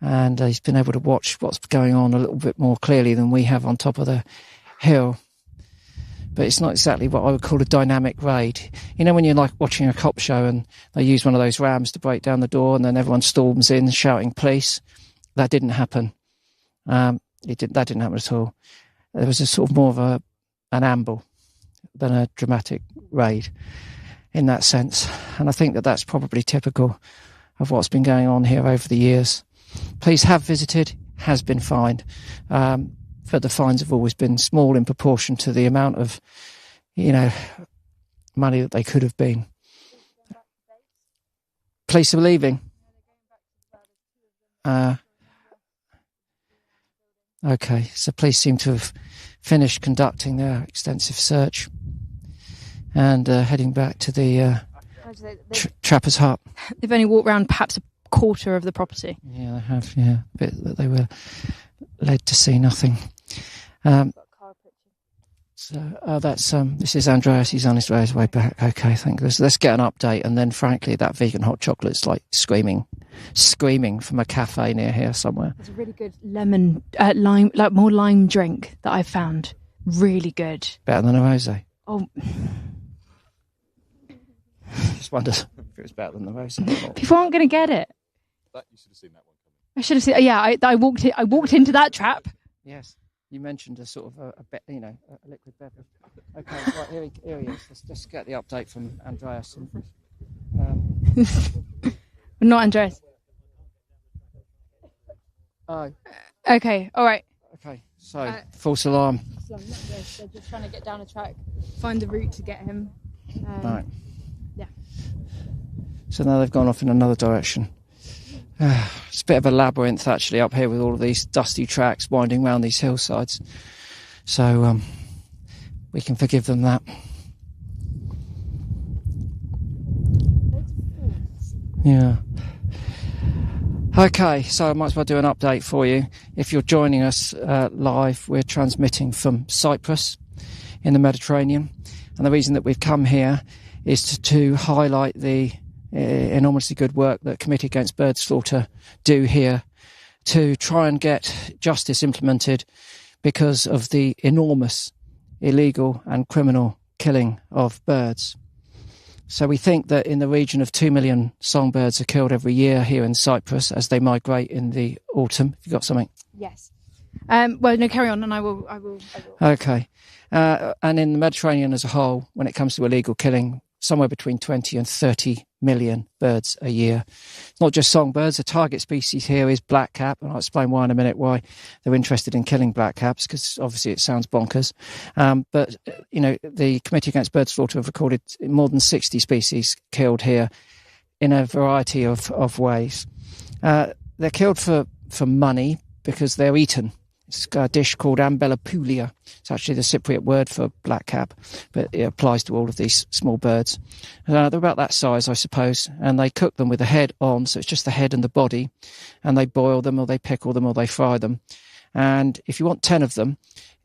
and he's been able to watch what's going on a little bit more clearly than we have on top of the hill. but it's not exactly what I would call a dynamic raid. You know, when you're like watching a cop show and they use one of those rams to break down the door and then everyone storms in shouting police? That didn't happen. That didn't happen at all. There was a sort of more of an amble than a dramatic raid in that sense. And I think that that's probably typical of what's been going on here over the years. Police have visited, has been fined, but the fines have always been small in proportion to the amount of, money that they could have been. Police are leaving. Okay, so police seem to have finished conducting their extensive search and heading back to the trapper's hut. They've only walked around perhaps a quarter of the property. Yeah, they have, yeah. But they were led to see nothing. This is Andreas. He's on his way back. Okay, thank you. Let's get an update. And then, frankly, that vegan hot chocolate's like screaming from a cafe near here somewhere. There's a really good lemon, lime, like more lime drink that I've found. Really good. Better than a rosé. Oh. Just wondered if it was better than the rosé. People aren't going to get it. You should have seen that one coming. I should have seen. Yeah, I walked into that trap. Yes. You mentioned a sort of a liquid beverage. Okay, right, here he is. Let's just get the update from Andreas. Not Andreas. Oh. Okay, all right. Okay, so false alarm. They're just trying to get down a track, find the route to get him. Right. Yeah. So now they've gone off in another direction. It's a bit of a labyrinth actually up here with all of these dusty tracks winding round these hillsides. So we can forgive them that. Yeah. Okay, so I might as well do an update for you. If you're joining us live, we're transmitting from Cyprus in the Mediterranean. And the reason that we've come here is to highlight the enormously good work that Committee Against Bird Slaughter do here to try and get justice implemented because of the enormous illegal and criminal killing of birds. So we think that in the region of 2 million songbirds are killed every year here in Cyprus as they migrate in the autumn. Have you got something? Yes. Well, no, carry on, and I will. Okay. And in the Mediterranean as a whole, when it comes to illegal killing, somewhere between 20 and 30 million birds a year. It's not just songbirds. The target species here is blackcap, and I'll explain why in a minute why they're interested in killing blackcaps, because obviously it sounds bonkers. But the Committee Against Bird Slaughter have recorded more than 60 species killed here in a variety of ways. They're killed for money because they're eaten. It's a dish called ambelopoulia. It's actually the Cypriot word for blackcap, but it applies to all of these small birds. They're about that size, I suppose, and they cook them with the head on, so it's just the head and the body, and they boil them or they pickle them or they fry them. And if you want 10 of them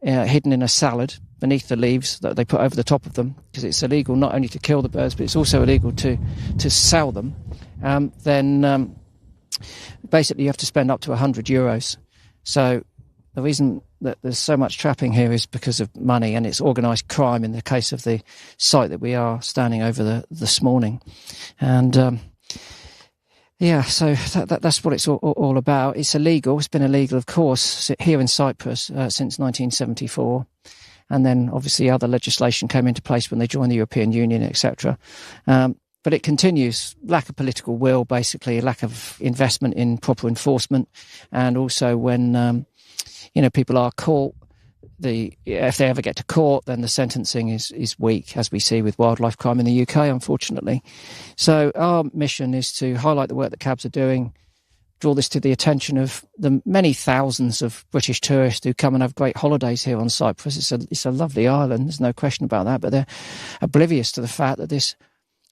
hidden in a salad beneath the leaves that they put over the top of them, because it's illegal not only to kill the birds, but it's also illegal to sell them, then basically you have to spend up to €100. So the reason that there's so much trapping here is because of money, and it's organised crime in the case of the site that we are standing over this morning. And so that's what it's all about. It's illegal. It's been illegal, of course, here in Cyprus since 1974. And then obviously other legislation came into place when they joined the European Union, etc. But it continues. Lack of political will, basically, lack of investment in proper enforcement, and also when people are caught, if they ever get to court, then the sentencing is weak, as we see with wildlife crime in the UK, unfortunately. So our mission is to highlight the work that CABs are doing, draw this to the attention of the many thousands of British tourists who come and have great holidays here on Cyprus. It's a lovely island, there's no question about that, but they're oblivious to the fact that this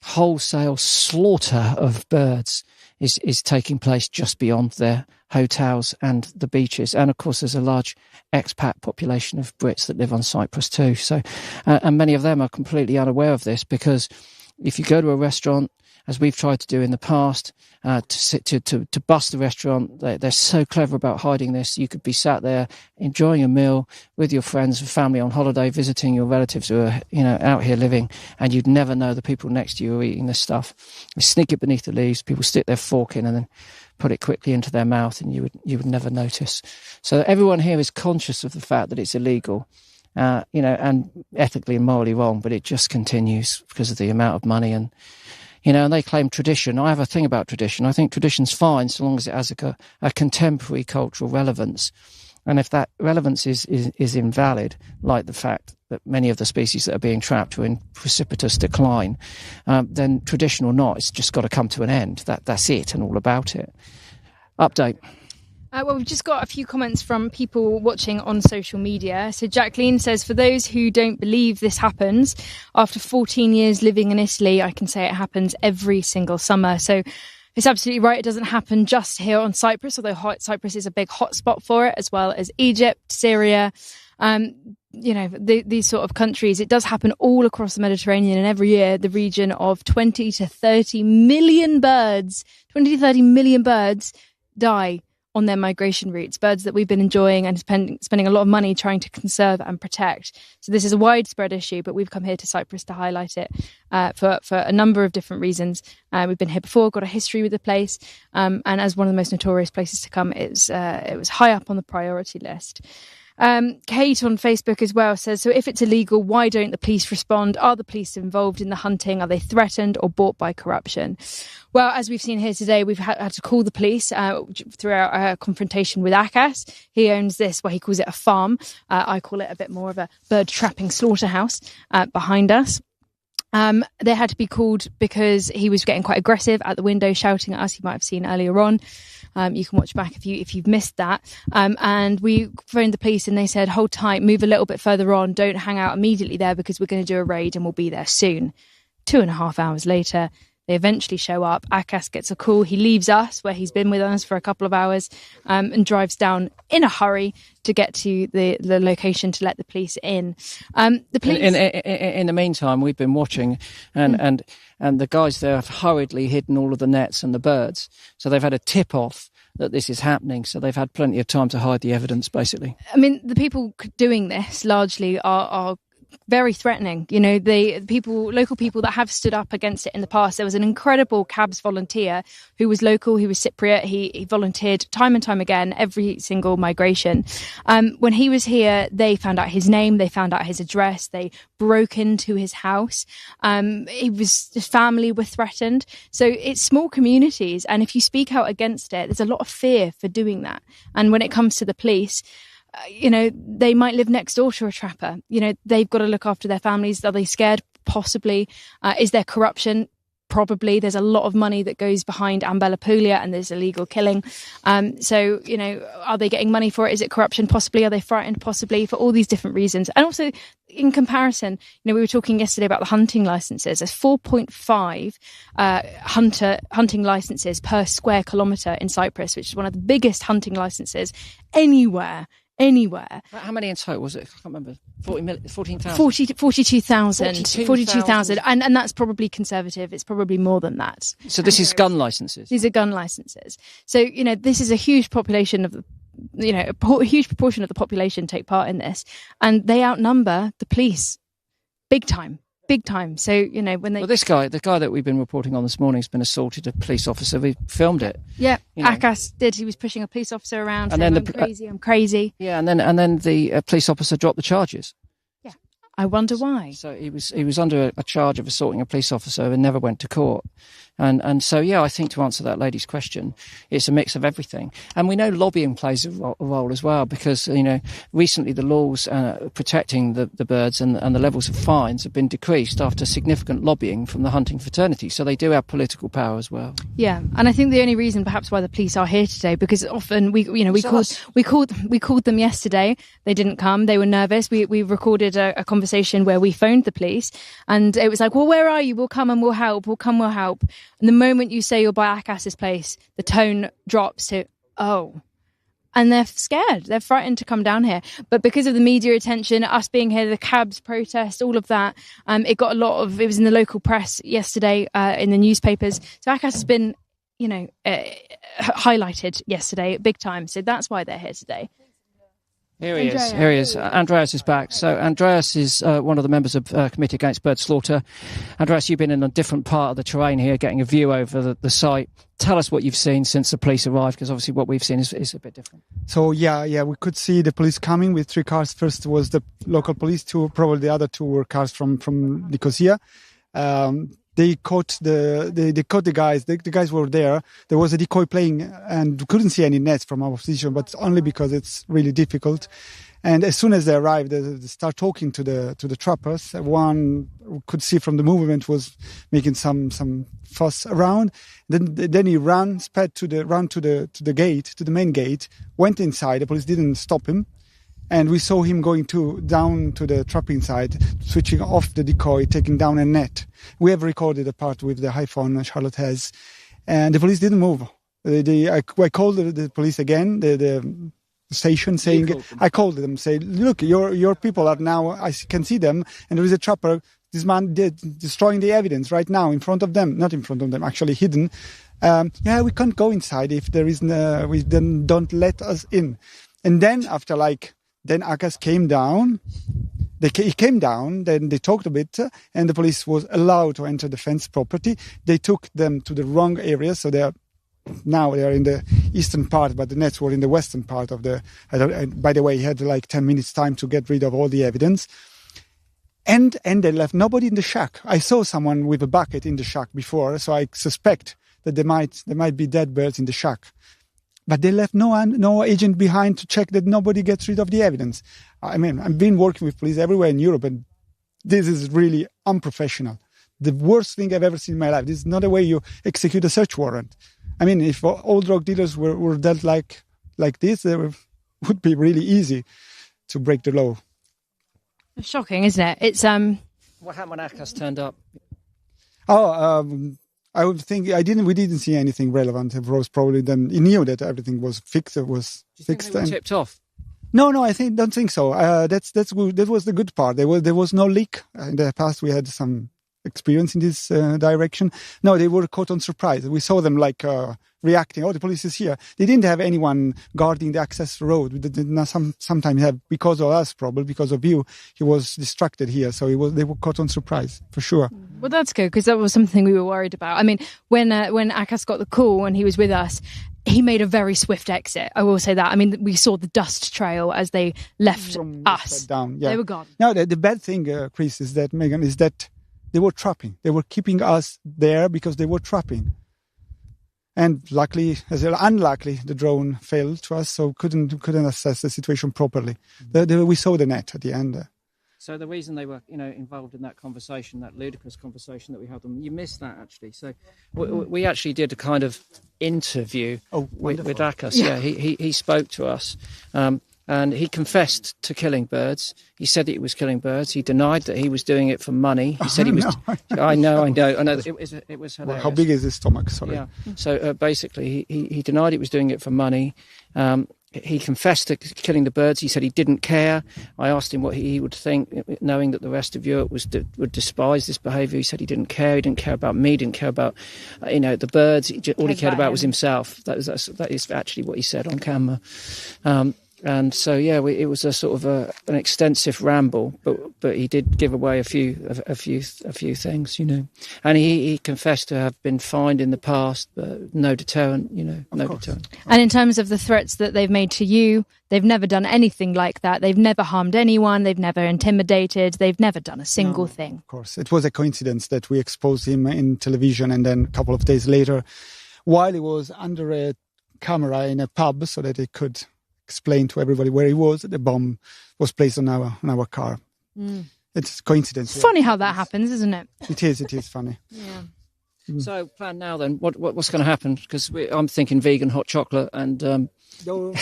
wholesale slaughter of birds is taking place just beyond their hotels and the beaches. And of course there's a large expat population of Brits that live on Cyprus too. So and many of them are completely unaware of this, because if you go to a restaurant as we've tried to do in the past, to bust the restaurant. They're so clever about hiding this. You could be sat there enjoying a meal with your friends and family on holiday, visiting your relatives who are, out here living, and you'd never know the people next to you are eating this stuff. They sneak it beneath the leaves. People stick their fork in and then put it quickly into their mouth, and you would never notice. So everyone here is conscious of the fact that it's illegal. And ethically and morally wrong, but it just continues because of the amount of money and they claim tradition. I have a thing about tradition. I think tradition's fine so long as it has a contemporary cultural relevance. And if that relevance is invalid, like the fact that many of the species that are being trapped are in precipitous decline, then tradition or not, it's just got to come to an end. That's it and all about it. Update. Well, we've just got a few comments from people watching on social media. So Jacqueline says, for those who don't believe this happens, after 14 years living in Italy, I can say it happens every single summer. So it's absolutely right. It doesn't happen just here on Cyprus, although Cyprus is a big hotspot for it, as well as Egypt, Syria. These sort of countries. It does happen all across the Mediterranean, and every year the region of 20 to 30 million birds die on their migration routes, birds that we've been enjoying and spending a lot of money trying to conserve and protect. So this is a widespread issue, but we've come here to Cyprus to highlight it for a number of different reasons. We've been here before, got a history with the place, and as one of the most notorious places to come, it was high up on the priority list. Kate on Facebook as well says, so if it's illegal, why don't the police respond? Are the police involved in the hunting? Are they threatened or bought by corruption? Well, as we've seen here today, we've had to call the police throughout our confrontation with Akas. He owns this, he calls it a farm. I call it a bit more of a bird trapping slaughterhouse behind us. They had to be called because he was getting quite aggressive at the window, shouting at us. You might have seen earlier on. You can watch back if you've missed that. And we phoned the police and they said, hold tight, move a little bit further on. Don't hang out immediately there because we're going to do a raid and we'll be there soon. 2.5 hours later, they eventually show up. Akas gets a call. He leaves us where he's been with us for a couple of hours and drives down in a hurry to get to the location to let the police in. The police... In the meantime, we've been watching and the guys there have hurriedly hidden all of the nets and the birds. So they've had a tip-off that this is happening. So they've had plenty of time to hide the evidence, basically. I mean, the people doing this largely are very threatening. Local people that have stood up against it in the past. There was an incredible CABS volunteer who was local, who was Cypriot. He volunteered time and time again, every single migration. When he was here, they found out his name, they found out his address, they broke into his house. His family were threatened. So it's small communities. And if you speak out against it, there's a lot of fear for doing that. And when it comes to the police, they might live next door to a trapper. They've got to look after their families. Are they scared? Possibly. Is there corruption? Probably. There's a lot of money that goes behind Ambelopoulia and there's illegal killing. So, are they getting money for it? Is it corruption? Possibly. Are they frightened? Possibly, for all these different reasons. And also, in comparison, we were talking yesterday about the hunting licenses. There's 4.5 hunting licenses per square kilometre in Cyprus, which is one of the biggest hunting licenses anywhere. How many in total was it? I can't remember. 14,000? 42,000. And that's probably conservative. It's probably more than that. So this is gun licenses? These are gun licenses. So, this is a huge population of a huge proportion of the population take part in this. And they outnumber the police big time. So, when they... Well, the guy that we've been reporting on this morning has been assaulted, a police officer. We filmed it. Yeah, Akas did. He was pushing a police officer around and saying, I'm crazy. Yeah, and then the police officer dropped the charges. Yeah, I wonder why. So he was under a charge of assaulting a police officer and never went to court. And so, I think to answer that lady's question, it's a mix of everything. And we know lobbying plays a role as well because, recently the laws protecting the birds and the levels of fines have been decreased after significant lobbying from the hunting fraternity. So they do have political power as well. Yeah. And I think the only reason perhaps why the police are here today, because often we called them yesterday. They didn't come. They were nervous. We recorded a conversation where we phoned the police and it was like, well, where are you? We'll come and we'll help. We'll help. And the moment you say you're by Akas's place, the tone drops to, oh, and they're scared. They're frightened to come down here. But because of the media attention, us being here, the cabs protest, all of that, it got it was in the local press yesterday, in the newspapers. So Akas has been, highlighted yesterday big time. So that's why they're here today. Here he is. Andreas is back. So Andreas is one of the members of Committee Against Bird Slaughter. Andreas, you've been in a different part of the terrain here, getting a view over the site. Tell us what you've seen since the police arrived, because obviously what we've seen is a bit different. So, we could see the police coming with 3 cars. First was the local police, 2, probably the other 2 were cars from Nicosia. They caught the guys. The guys were there. There was a decoy playing, and we couldn't see any nets from our position, but only because it's really difficult. And as soon as they arrived, they start talking to the trappers. One could see from the movement was making some fuss around. Then he sped to the gate, to the main gate, went inside. The police didn't stop him. And we saw him going down to the trapping site, switching off the decoy, taking down a net. We have recorded a part with the iPhone Charlotte has, and the police didn't move. I called the police again, the station, saying, I called them, say, look, your people are now, I can see them, and there is a trapper. This man destroying the evidence right now in front of them, not in front of them, actually hidden. We can't go inside if there is then don't let us in. And then after then Akas came down. He came down, then they talked a bit, and the police was allowed to enter the fenced property. They took them to the wrong area, so they are in the eastern part, but the nets were in the western part of the... by the way, he had 10 minutes time to get rid of all the evidence. And they left nobody in the shack. I saw someone with a bucket in the shack before, so I suspect that there might be dead birds in the shack. But they left no agent behind to check that nobody gets rid of the evidence. I mean, I've been working with police everywhere in Europe, and this is really unprofessional. The worst thing I've ever seen in my life. This is not the way you execute a search warrant. I mean, if all drug dealers were dealt like this, it would be really easy to break the law. It's shocking, isn't it? It's What happened when Akas turned up? I would think we didn't see anything relevant. Rose probably then he knew that everything was fixed. It was fixed. They were tipped off? No, I don't think so. That's good. That was the good part. There was no leak. In the past, we had some experience in this direction. No, they were caught on surprise. We saw them reacting. Oh, the police is here. They didn't have anyone guarding the access road. They did not sometimes have, because of us, probably because of you. He was distracted here, so they were caught on surprise for sure. Well, that's good, because that was something we were worried about. I mean, when Akas got the call and he was with us, he made a very swift exit. I will say that. I mean, we saw the dust trail as they left us. Down, yeah. They were gone. No, the bad thing, Chris, is that Megan, is that they were trapping. They were keeping us there because they were trapping. And luckily, unluckily, the drone failed to us, so couldn't assess the situation properly. We saw the net at the end. So the reason they were, involved in that conversation, that ludicrous conversation that we had them, you missed that actually. So we actually did a kind of interview with Akas. Yeah, he spoke to us. And he confessed to killing birds. He said that he was killing birds. He denied that he was doing it for money. He said he was... I know. It was hilarious. Well, how big is his stomach? Sorry. Yeah. So basically, he denied he was doing it for money. He confessed to killing the birds. He said he didn't care. I asked him what he would think, knowing that the rest of Europe would despise this behaviour. He said he didn't care. He didn't care about me. He didn't care about, the birds. All he cared about was himself. That is actually what he said on camera. And so, it was a sort of an extensive ramble, but he did give away a few things, And he confessed to have been fined in the past, but no deterrent, no deterrent. And in terms of the threats that they've made to you, they've never done anything like that. They've never harmed anyone. They've never intimidated. They've never done a single thing. Of course, it was a coincidence that we exposed him in television, and then a couple of days later, while he was under a camera in a pub, so that he could explain to everybody where he was, the bomb was placed on our car. It's coincidence. Funny how that happens, isn't it? It is funny. Yeah. So plan now then. What's going to happen? Because I'm thinking vegan hot chocolate and. You're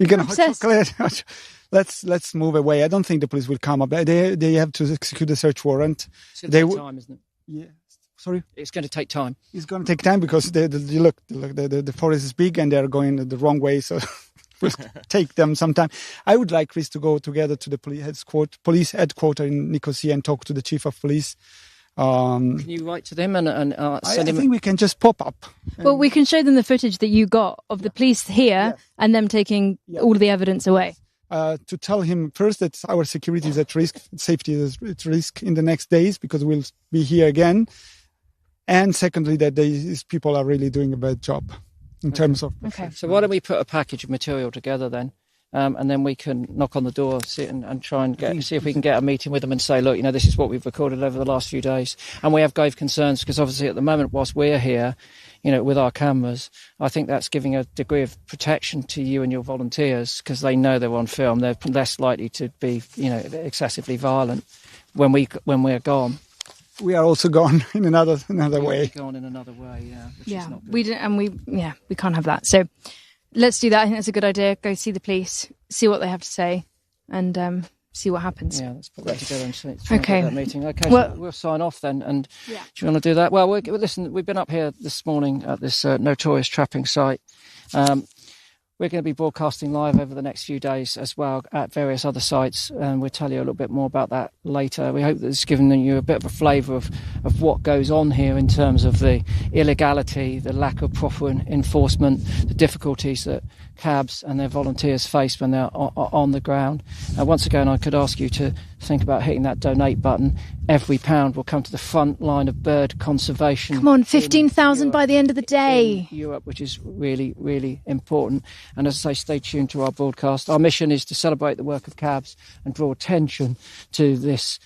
going to hot chocolate. Let's move away. I don't think the police will come up. They have to execute a search warrant. It's going to take time, isn't it? Yeah. Sorry? It's going to take time. It's going to take time because the forest is big and they're going the wrong way. So it will take them some time. I would like Chris to go together to the police headquarters in Nicosia and talk to the chief of police. Can you write to them and send him? I think we can just pop up. Well, we can show them the footage that you got of the police here and them taking all of the evidence away. To tell him first that our security is at risk, safety is at risk in the next days because we'll be here again. And secondly, that these people are really doing a bad job in terms of... Okay. So why don't we put a package of material together then? And then we can knock on the door, sit and try and see if we can get a meeting with them and say, look, this is what we've recorded over the last few days. And we have grave concerns because obviously at the moment, whilst we're here, with our cameras, I think that's giving a degree of protection to you and your volunteers because they know they're on film. They're less likely to be, excessively violent when we're gone. We are also gone in another way. Gone in another way, yeah. Which Yeah, is not good. we can't have that. So let's do that. I think that's a good idea. Go see the police, see what they have to say, and see what happens. Yeah, let's put that together and try and get that meeting. Okay, well, so we'll sign off then. And do you want to do that? Well, listen, we've been up here this morning at this notorious trapping site. We're going to be broadcasting live over the next few days as well at various other sites, and we'll tell you a little bit more about that later. We hope that it's given you a bit of a flavour of what goes on here in terms of the illegality, the lack of proper enforcement, the difficulties that cabs and their volunteers face when they're on the ground. Once again, I could ask you to think about hitting that donate button. Every pound will come to the front line of bird conservation. Come on, 15,000 by the end of the day. In Europe, which is really, really important. And as I say, stay tuned to our broadcast. Our mission is to celebrate the work of cabs and draw attention to this,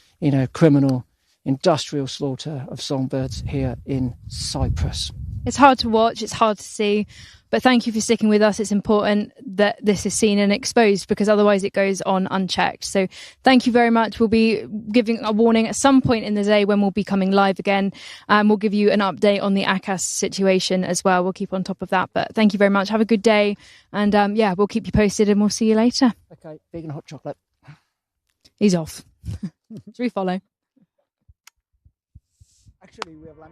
criminal, industrial slaughter of songbirds here in Cyprus. It's hard to watch, it's hard to see, but thank you for sticking with us. It's important that this is seen and exposed because otherwise it goes on unchecked. So thank you very much. We'll be giving a warning at some point in the day when we'll be coming live again. We'll give you an update on the ACAS situation as well. We'll keep on top of that. But thank you very much. Have a good day. And we'll keep you posted and we'll see you later. Okay, vegan hot chocolate. He's off. Should we follow? Actually, we have lamb.